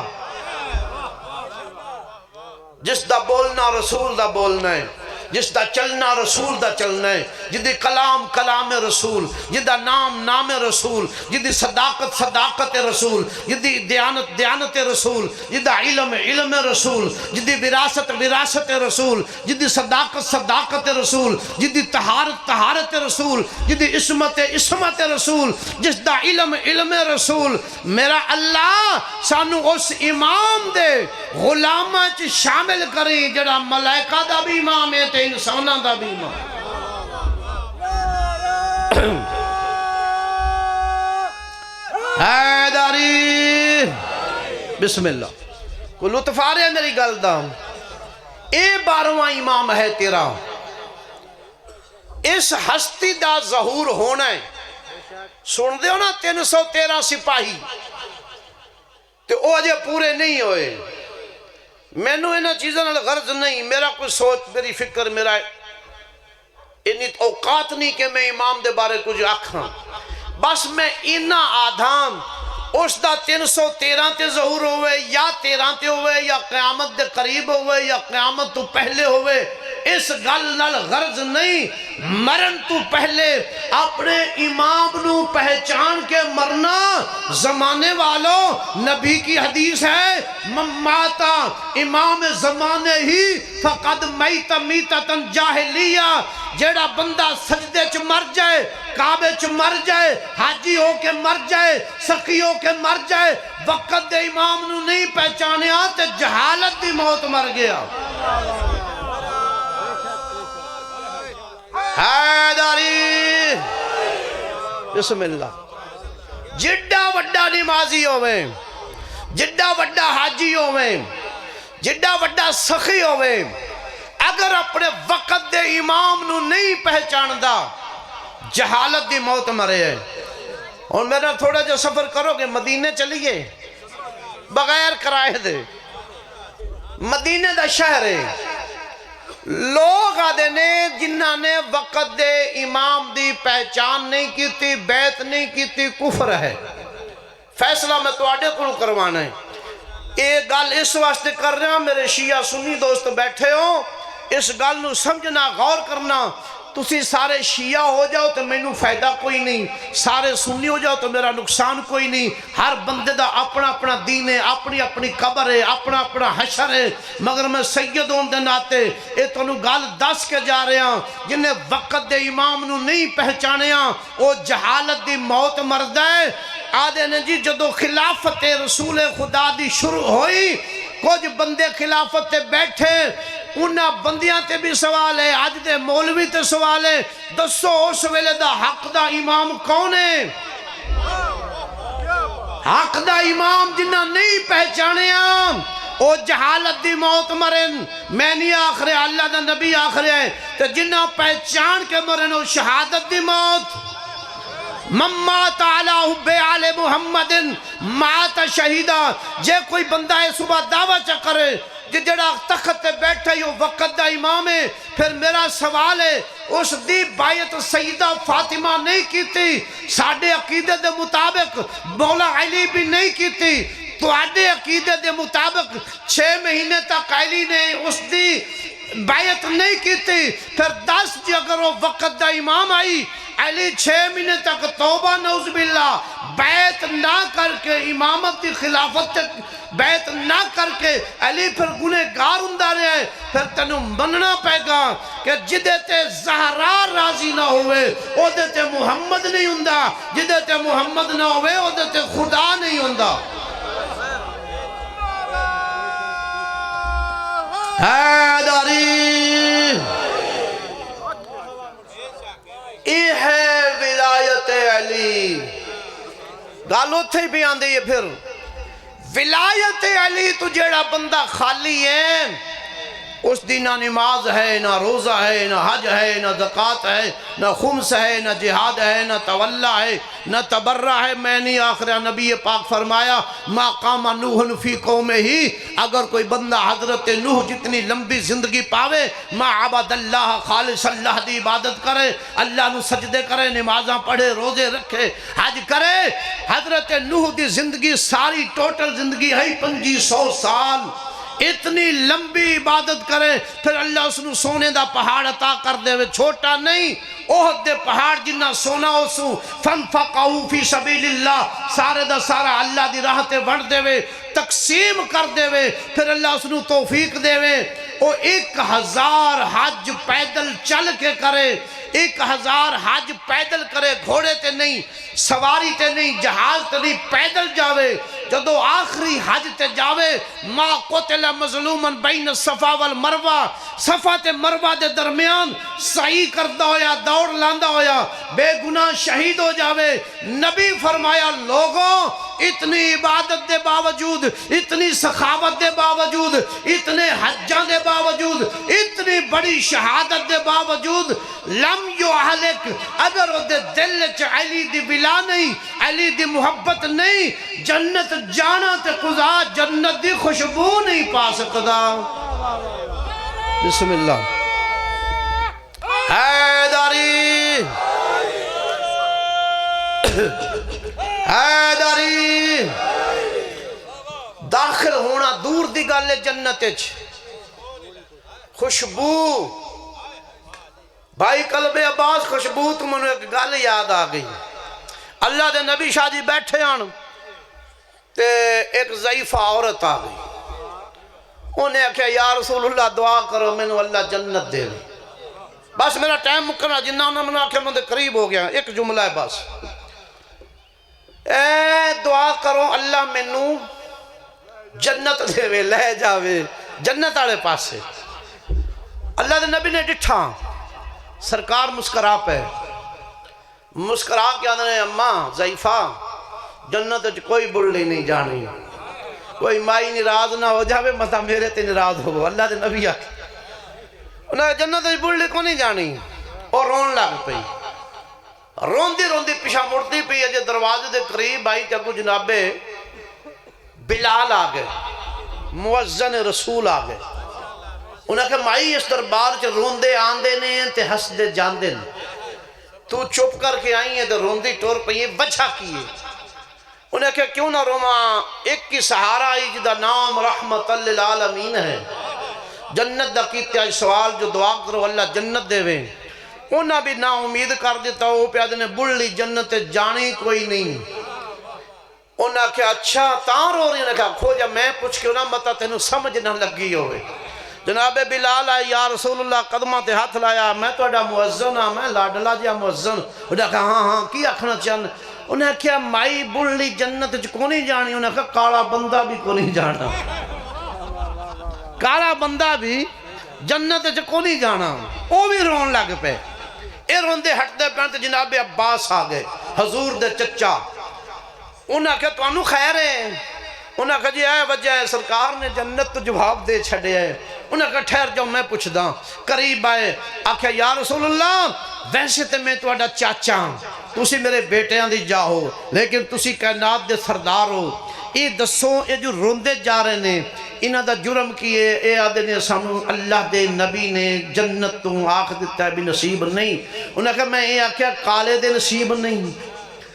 S1: جس دا بولنا رسول دا بولنا ہے، جس دا چلنا رسول دا چلنا ہے، جدی کلام کلام رسول، جدہ نام نام رسول، جدی صداقت صداقت رسول، جدی دیانت دیانت رسول، جدہ علم علم رسول، جدی وراثت وراثت رسول، جدی صداقت صداقت رسول، جدی طہارت طہارت رسول، جدی عصمت عصمت رسول، جس دا علم علم رسول۔ میرا اللہ سانو اس امام دے غلامہ چ شامل کریں جڑا ملائکہ دا بھی امام ہے تے انسانہ دا بھی امام۔ حیداری بسم اللہ، کوئی لطف آ رہے ہیں میری گل دا؟ اے 12واں امام ہے تیرا، اس ہستی دا ظہور ہونا ہے۔ سن دے ہو نا 313 سپاہی تے او اجے پورے نہیں ہوئے۔ میں نو انہاں چیزاں نال غرض نہیں، میرا کوئی سوچ میری فکر میرا انی اوقات نہیں کہ میں امام دے بارے کچھ آکھاں، بس میں انہاں آدھام اس دا 313 تے ظہور ہوئے یا 13 تے ہوئے یا قیامت دے قریب ہوئے یا قیامت تو پہلے ہوئے، اس گل نال غرض نہیں، مرن تو پہلے اپنے امام نو پہچان کے مرنا۔ زمانے والوں نبی کی حدیث ہے ماتا امام زمانے ہی فقد میت میتتن جاہلیہ، جیڑا بندہ سجدے چ مر جائے، کعبے چ مر جائے، حاجی ہو کے مر جائے، سخی ہو کے مر جائے، وقت دے امام نو نہیں پہچانے آتے جہالت دی موت مر گیا۔ حیداری بسم اللہ۔ جڈا وڈا نمازی ہوئے، جڈا وڈا حاجی ہوئے، جڈا وڈا سخی ہوئے، اگر اپنے وقت دے امام نو نہیں پہچاندہ جہالت دی موت مرے ہے۔ اور میرا تھوڑا جو سفر کرو گے مدینے چلیے بغیر کرائے دے، مدینے دا شہر ہے، لوگ آدھے نے جنہاں نے وقت دے امام دی پہچان نہیں کیتی، بیعت نہیں کیتی، کفر ہے۔ فیصلہ میں تو آڈے کو کروانا ہے۔ ایک گل اس واسطے کر رہے ہیں، میرے شیعہ سنی دوست بیٹھے ہو، اس گل نو سمجھنا غور کرنا۔ تسی سارے شیعہ ہو جاؤ تو میں نو فائدہ کوئی نہیں، سارے سنی ہو جاؤ تو میرا نقصان کوئی نہیں۔ ہر بندے دا اپنا اپنا دین ہے، اپنی اپنی قبر ہے، اپنا اپنا حشر ہے، مگر میں سید ہون دے ناتے اے تو نو گال دس کے جا رہے ہیں جنہیں وقت دے امام نو نہیں پہچانے ہیں وہ جہالت دی موت مرد ہے۔ آدھے نے جی جدو خلافت رسول خدا دی شروع ہوئی، کچھ بندے خلافت تے بیٹھے، انہاں بندیاں تے بھی سوال ہے، اج دے مولوی تے سوال ہے، دسو اس ویلے دا حق دا امام کون ہے؟ حق دا امام جنہ نہیں پہچانیا او جہالت دی موت مرن، میں نہیں آخرے اللہ دا نبی آخرے ہے، تو جنہ پہچان کے مرن او شہادت دی موت. من مات علی حب آل محمد مات شہیدہ. جے کوئی بندہ ہے صبح دعویٰ چا کرے جڑا تخت تے بیٹھا ہی وقت دا امام ہے، پھر میرا سوال ہے اس دی بایت سیدہ فاطمہ نہیں کیتی، ساڑھے عقیدے دے مطابق مولا علی بھی نہیں کیتی، تو آڑھے عقیدے دے مطابق 6 مہینے تک علی نے اس دی بایت نہیں کیتی، پھر 10 جی اگر وہ وقت دا امام آئی علی 6 مہینے تک توبہ نعوذ باللہ بیعت نہ کر کے امامت کی خلافت بیعت نہ کر کے علی پھر گنہگار ہوندا رہے، پھر تینوں مننا پے گا کہ جدے تے زہرا راضی نہ ہوئے او دے تے محمد نہیں ہوندا، جدے تے محمد نہ ہوئے او دے تے خدا نہیں ہوندا. حیدری یہ ہے ولایت علی. گالو تھے بھی آن دے یہ پھر ولایت علی تو جیڑا بندہ خالی ہے اس دی نہ نماز ہے، نہ روزہ ہے، نہ حج ہے، نہ زکوٰۃ ہے، نہ خمس ہے، نہ جہاد ہے، نہ تولا ہے، نہ تبرہ ہے. میں نہیں آخرہ نبی پاک فرمایا ما قام نوح فی قومہ ہی، اگر کوئی بندہ حضرت نوح جتنی لمبی زندگی پاوے ما عبد اللہ خالص اللہ دی عبادت کرے، اللہ نو سجدے کرے، نمازاں پڑھے، روزے رکھے، حج کرے. حضرت نوح دی زندگی ساری ٹوٹل زندگی ہے 2500 سال، اتنی لمبی عبادت کرے، پھر اللہ اس نے سونے دا پہاڑ عطا کر دے وے، چھوٹا نہیں، احد دے پہاڑ جنہ سونا اسو فانفقوا فی سبیل اللہ، سارے دا سارا اللہ دی راہ تے بڑھ دے وے، تقسیم کر دے وے، پھر اللہ اس نے توفیق دے وے. او 1000 حج پیدل چل کے کرے، 1000 حج پیدل کرے، گھوڑے تے نہیں، سواری تے نہیں، جہاز تے نہیں، پیدل جاوے. جدو آخری حج تے جاوے ما قتل مظلومن بین صفا والمروہ، صفا تے مروہ دے درمیان سعی کردہ ہویا، دوڑ لاندہ ہویا، بے گناہ شہید ہو جاوے. نبی فرمایا لوگوں اتنی عبادت دے باوجود، اتنی سخاوت دے باوجود، اتنے حجاں دے باوجود، اتنی بڑی شہادت دے باوجود لم یعلق، اگر وہ دے دل چ علی دی ولا نہیں، علی دی محبت نہیں، جنت جانا تے قضا جنت دی خوشبو نہیں پا سکتا. بسم اللہ. حیدری حیدری داخل ہونا دور دی گل ہے جنت وچ، خوشبو. بھائی قلب عباس خوشبو تو منو ایک گل یاد آ گئی. اللہ دے نبی شاہ جی بیٹھے آن تے ایک ضعیفہ عورت آ گئی، انہیں کہا یا رسول اللہ دعا کرو میں نے اللہ جنت دے. بس میرا ٹائم مکنا جنہ انہوں نے آکھا میں دے قریب ہو گیا، ایک جملہ ہے بس، اے دعا کرو اللہ میں نو جنت دے وے، لے جاوے جنت آلے پاس سے. اللہ دے نبی نے ڈٹھا، سرکار مسکرا پہ، مسکرا کے آدھنے اماں ضعیفہ جنت کوئی بڑھلی نہیں جانی، کوئی مائی نراض نہ ہو جاوے مطا میرے تے نراض ہو. اللہ دے نبی آکھے انہیں جنت بڑھلی کو نہیں جانی، اور رون لگ پئی، روندی روندی پیشا مڑتی پئی. اجے دروازے دے قریب آئی کہ کو جنابے بلال آ گئے، مؤذن رسول آ گئے. انہیں کہا مائی اس دربار چ روندے آندے نے تے ہس دے جاندے نے، تو چپ کر کے آئی ہے تو روندی ٹور پئی وجہ کی ہے. انہیں کہا کیوں نہ روما، ایک کی سہارا آئی جدا نام رحمت للعالمین ہے، جنت دا کیتے آج سوال جو دعا کرو اللہ جنت دے وے. انہاں بھی نا امید کر دیتا ہو پیادے نے بڑھلی جنت جانی کوئی نہیں. انہاں کہا اچھا تاں رو رہی، انہیں کہا کھو جا میں پوچھ کے انہاں مطا تینوں سمجھ نہ لگی ہوئے. جناب بلال آئے یا رسول اللہ قدمہ تے ہاتھ لایا، میں تو اڈا مؤذن ہاں، میں لاڈلا جا مؤذن. انہیں کہا ہاں ہاں کی آکھنا چاہن. انہیں کہا مائی بڑھلی جنت کو نہیں جانی. انہیں کہا کالا بندہ بھی کو نہیں جانا، کالا بندہ بھی جنت کو نہیں جانا، وہ بھی رون لگ پے۔ یہ روندے ہٹتے پہ تو جناب عباس آ گئے، حضور دے چچا۔ انہوں نے کہا تمہیں خیر ہے؟ انہوں نے کہا جی اے وجہ ہے سرکار نے جنت تو جواب دے چھڑے ہے۔ انہوں نے کہا ٹھہر جاؤ میں پوچھ دا۔ قریب آئے، آکھا یا رسول اللہ ویسے تے میں تہاڈا چاچا ہوں، تسی میرے بیٹیاں دی جا ہو، لیکن تسی کائنات دے سردار ہو، یہ دسو یہ جو روندے جا رہے نے انہاں دا جرم کیے؟ اے آدھے نے سانو اللہ دے نبی نے جنت تو آکھ دیتا ہے بھی نصیب نہیں۔ انہوں نے کہا میں یہ آکھیا کالے دے نصیب نہیں،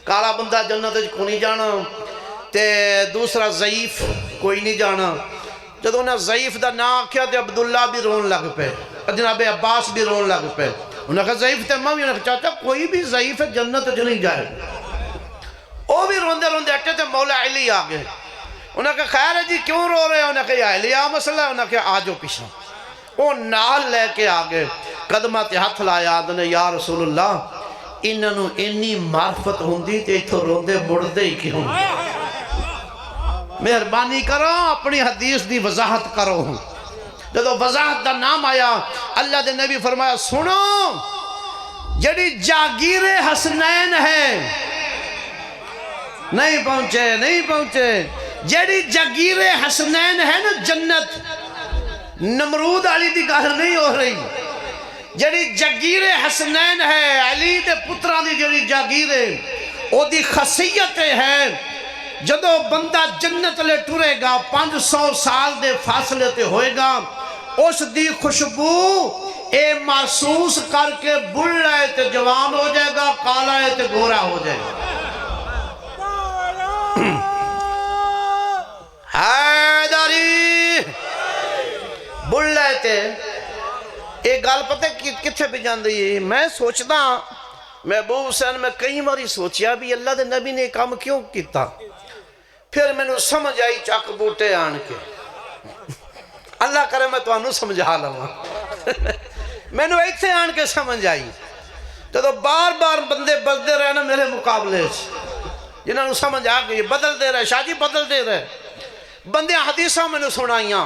S1: کالا بندہ جنت کو نہیں جانا، تے دوسرا ضعیف کوئی نہیں جانا۔ جب انہیں ضعیف دا نا آکھیا تے عبداللہ بھی رون لگ پے، جناب عباس بھی رون لگ پے۔ انہوں نے کہا ضعیف تے ماں بھی، انہوں نے کہا چاچا کوئی بھی ضعیف ہے جنت جو نہیں جائے۔ وہ بھی روندے روندے اٹھے تے مولا علی آگئے۔ انہوں نے کہا خیر ہے جی کیوں رو رہے ہیں؟ انہوں نے کہا یا علی مسئلہ ہے۔ انہوں نے کہا آجو پیچھے۔ وہ نال لے کے آگئے، قدمہ تے ہاتھ لایا، آدھے نے یا رسول اللہ انہوں انی معرفت ہوندی تے اتھو روندے مڑدے ہی کیوں؟ مہربانی کرو اپنی حدیث دی وضاحت کرو۔ جب وضاحت دا نام آیا اللہ دے نبی فرمایا سنو جڑی جاگیر حسنین ہے، نہیں پہنچے، جڑی جاگیر حسنین ہے نا جنت، نمرود علی دی گل نہیں ہو رہی، جڑی جاگیر حسنین ہے علی دے پتران دی جڑی جاگیر ہے او دی خاصیت ہے جدو بندہ جنت لے ٹرے گا 500 سال دے فاصلے تے ہوئے گا، اس دی خوشبو اے محسوس کر کے بڑھا ہے تے جوان ہو جائے گا، کالا ہے تے گورا ہو جائے گا۔ حیدری بڑھا ہے تے ایک گال پتہ کتھے پہ جان دی ہے؟ میں سوچتا محبوب حسین میں کئی باری سوچیا بھی اللہ دے نبی نے کام کیوں کیتا؟ پھر میں نے سمجھ آئی چاک بوٹے آن کے، اللہ کرے میں تو انہوں سمجھا لوں میں نے ایتھے آن کے سمجھ آئی۔ تو بار بار بندے بدلتے رہے نا میرے مقابلے جنہوں نے سمجھ آ گئی بدلتے رہے، شاہ جی بدلتے رہے۔ بندے حدیثوں میں نے سنائیاں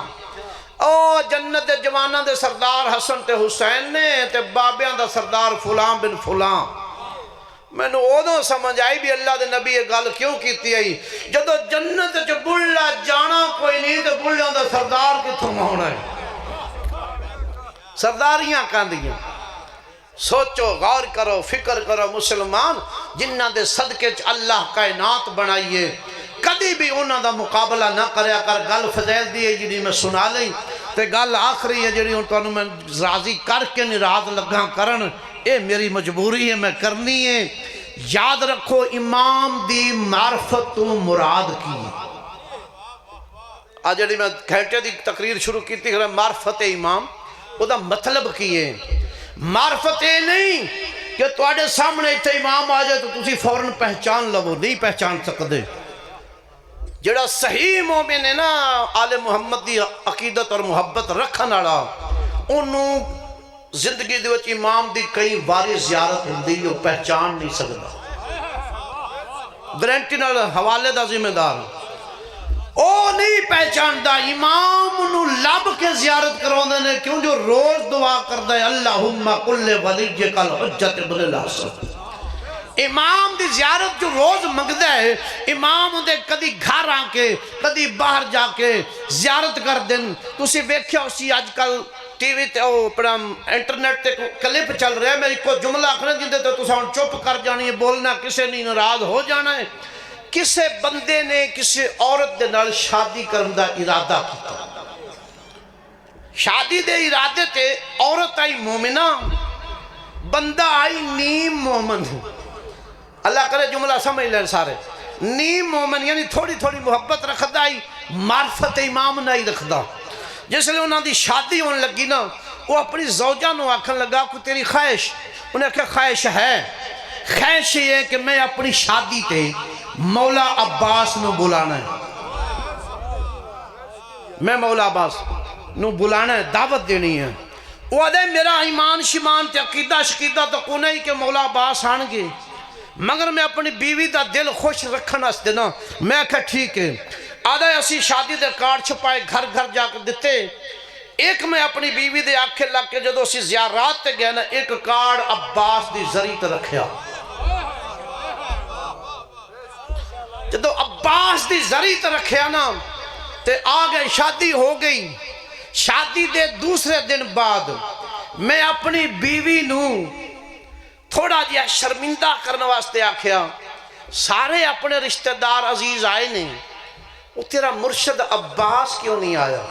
S1: او جنت دے جوانہ دے سردار حسن تے حسین نے تے بابیاں دا سردار فلان بن فلان۔ میں نے اوہ سمجھ آئی بھی اللہ دے نبی یہ گل کیوں کیتی آئی؟ جدو جنت جو بڑھا جانا کوئی نہیں تو بڑھا دا سردار کتوں ہونا ہے؟ سرداریاں کاندیاں۔ سوچو غور کرو فکر کرو مسلمان، جنہ دے صدقے اللہ کائنات بنائیے، کدی بھی انہاں دا مقابلہ نہ کریا کر۔ گل فضیل دی ہے جنہی میں سنا لیں تے گل آخری ہے جنہی انہوں میں راضی کر کے نہیں راز لگا کرن، اے میری مجبوری ہے میں کرنی ہے۔ یاد رکھو امام دی معرفت تو مراد کی۔ آج جڑی میں گھنٹے دی تقریر شروع کی تھی معرفت امام، وہ دا مطلب کی ہے معرفت اے نہیں کہ تواڈے سامنے اتھے امام آ جائے تو تسی فوراً پہچان لو، نہیں پہچان سکتے۔ جڑا صحیح مومن ہے نا آل محمد دی عقیدت اور محبت رکھن والا، انہوں زندگی دے وچ امام دی کئی باری زیارت ہوندی جو پہچان نہیں سکتا۔ گارنٹی نال حوالے دا ذمہ دار او نہیں پہچاندا، امام انہوں لب کے زیارت کروندے نے، کیوں جو روز دعا کردا ہے اللہم کل ولیجک الحجت ابن الحسن۔ امام دی زیارت جو روز منگدا ہے، امام اندے کدی گھر آ کے کدی باہر جا کے زیارت کر دن۔ تسی ویکھیا اسی آج کل ٹی وی تے اپنا انٹرنیٹ تے کلپ چل رہا ہے، میری کو جملہ آخر جندے تو تساں چپ کر جانی ہے، بولنا کسے نہیں ناراض ہو جانا ہے۔ کسے بندے نے کسے عورت دے نال شادی کرن دا ارادہ کیتا، شادی دے ارادے تے عورت آئی مومنہ، بندہ آئی نیم مومن۔ اللہ کرے جملہ سمجھ لیں سارے، نیم مومن یعنی تھوڑی تھوڑی محبت رکھدا آئی، معرفت امام نہیں رکھدا۔ جس لئے انہاں دی شادی ہونے لگی نا، وہ اپنی زوجہ نو آکھن لگا کہ تیری خواہش؟ انہیں کہا خواہش ہے، خواہش یہ ہے کہ میں اپنی شادی تے مولا عباس نو بلانا ہے، میں مولا عباس نو بلانا ہے، دعوت دینی ہے۔ وہ آدھے میرا ایمان شیمان تے عقیدہ شقیدہ تو کونے ہی کہ مولا عباس آن گے، مگر میں اپنی بیوی دا دل خوش رکھنا اس دینا۔ میں کہا ٹھیک ہے۔ آدھے اسی شادی دے کارڈ چھپائے گھر گھر جا کے دیتے، ایک میں اپنی بیوی دے آکھے لگ کے جدو اسی زیارات تے گئے نا ایک کارڈ عباس دی زری تے رکھیا جدو عباس دی زری تے رکھیا نا تے آگئے شادی ہو گئی شادی دے دوسرے دن بعد میں اپنی بیوی نو تھوڑا جیا شرمندہ کرنے واسطے آکھیا سارے اپنے رشتہ دار عزیز آئے نے وہ تیرا مرشد عباس کیوں نہیں آیا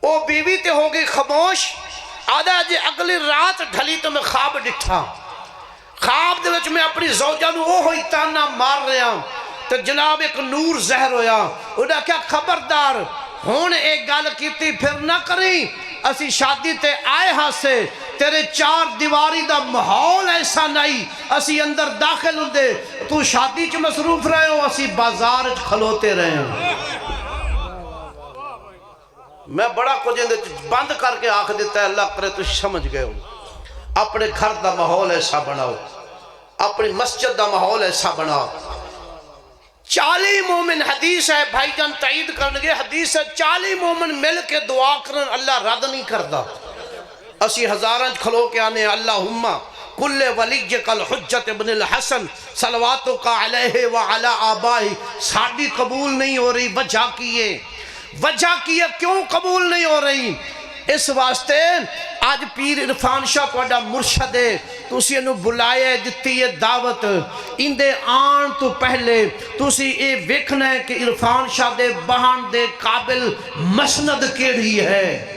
S1: وہ بیوی تے ہو گئی خاموش آدھا جی اگلی رات ڈھلی تو میں خواب ڈٹھا خواب دے وچ میں اپنی زوجہ نو وہ ہوئی تانا مار رہا تو جناب ایک نور زہر ہویا انہاں کیا خبردار ہون ایک گال کیتی پھر نہ کریں اسی شادی تے آئے ہاں سے تیرے چار دیواری دا ماحول ایسا نہیں اسی اندر داخل ہوں دے تو شادی چ مصروف رہے ہو اسی بازار کھلوتے رہے ہیں میں بڑا کچھ بند کر کے آنکھ دیتا ہے اللہ کرے تو سمجھ گئے ہو اپنے گھر دا ماحول ایسا بناؤ اپنی مسجد دا ماحول ایسا بناؤ 40 مومن حدیث ہے بھائی جان تعید کرنگے حدیث ہے 40 مومن مل کے دعا کرن اللہ رد نہیں کردا اسی ہزاران کھلو کے آنے اللہم کل ولیجک الحجت ابن الحسن صلواتو کا علیہ وعلا آبائی ساڑھی قبول نہیں ہو رہی وجہ کیے کیوں قبول نہیں ہو رہی اس واسطے آج پیر عرفان شاہ کوڑا مرشد ہے تو اسی انہوں بلائے جتی ہے دعوت اندے آن تو پہلے تو اسی اے ویکھنا ہے کہ عرفان شاہ دے بہان دے قابل مسند کیڑی ہے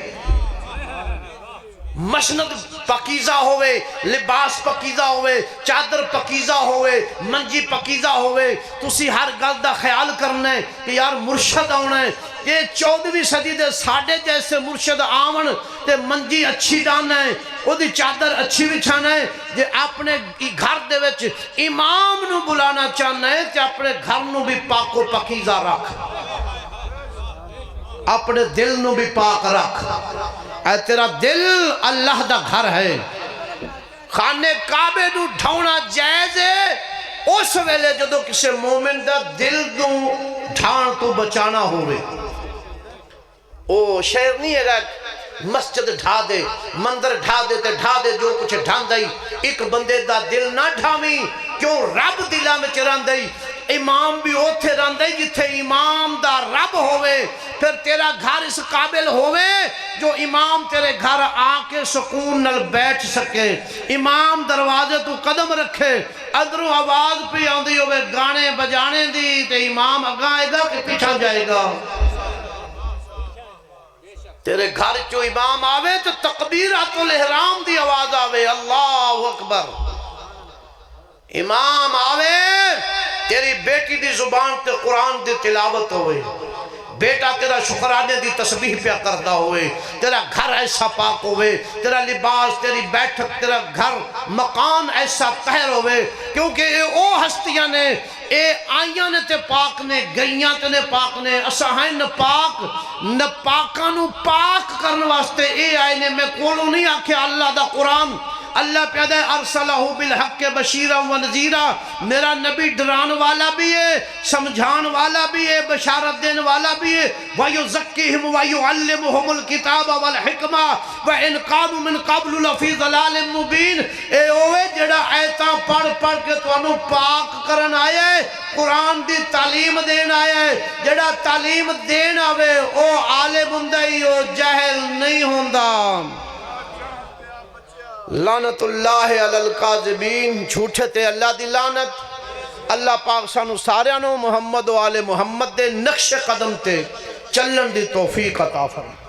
S1: مسند پکیزہ ہوئے لباس پکیزہ ہوئے چادر پکیزہ ہوئے منجی پکیزہ ہوئے تو اسی ہر گل دا خیال کرنا ہے کہ یار مرشد آنا ہے یہ 14ویں صدی دے ساڑھے جیسے مرشد آون تے منجی اچھی ڈانا ہے وہ دی چادر اچھی بچھانا ہے جے اپنے گھر دے وچ امام نو بلانا چاہنا ہے کہ اپنے گھر نو بھی پاک و پکیزہ رکھ اپنے دل نو بھی پاک رکھ اے تیرا دل اللہ دا گھر ہے خانے کعبے نو ڈھونا جائز ہے اس ویلے جدو کسی مومن دا دل دو ڈھان تو بچانا ہو رہے او شہر نہیں ہے گا مسجد ڈھا دے مندر ڈھا دے تے ڈھا دے جو کچھ ڈھان دائی ایک بندے دا دل نہ ڈھامی کیوں رب دلہ میں چران دائی امام بھی اوتھے ران دائی جتھے امام دا رب ہوئے پھر تیرا گھر اس قابل ہوئے جو امام تیرے گھر آکے سکون نل بیٹھ سکے امام دروازے تو قدم رکھے ادھروں آواز پہ آندھی ہوئے گانے بجانے دی تے امام اگائے گا کہ پیچھا جائے گا تیرے گھر جو امام آوے تو تکبیرات الاحرام دی آواز آوے اللہ اکبر امام آوے تیری بیٹی دی زبان تے قرآن دی تلاوت ہوئے بیٹا تیرا شکرانے دی تسبیح پہ کرتا ہوئے تیرا گھر ایسا پاک ہوئے تیرا لباس تیری بیٹھک تیرا گھر مکان ایسا طاہر ہوئے کیونکہ اے او ہستیاں نے اے آئیاں نے تے پاک نے گئیاں تے نے پاک نے اساہائیں نہ پاکانو پاک کرنے واسطے اے آئے نے میں کولو نہیں آکھے اللہ دا قرآن اللہ پیدا ہے ارسلہ بالحق بشیرا و نذیرا میرا نبی ڈران والا بھی ہے سمجھان والا بھی ہے بشارت دین والا بھی ہے وَيُزَكِّهِمْ وَيُعَلِّمُهُمُ الْكِتَابَ وَالْحِكْمَةَ وَإِنْ كَانُوا مِنْ قَبْلُ لَفِي ضَلَالٍ مُبِينٍ اے اوے جڑا آیتاں پڑھ کے تانوں پاک کرن آیا ہے قرآن دی تعلیم دین آیا ہے جڑا تعلیم دین آوے او عالم ہوندا ہی او جاہل نہیں ہوندا لعنت اللہ علی القاذبین جھوٹے تے اللہ دی لعنت اللہ پاک سانو ساریاں نو محمد و آل محمد دے نقش قدم تے چلن دی توفیق عطا فرمائے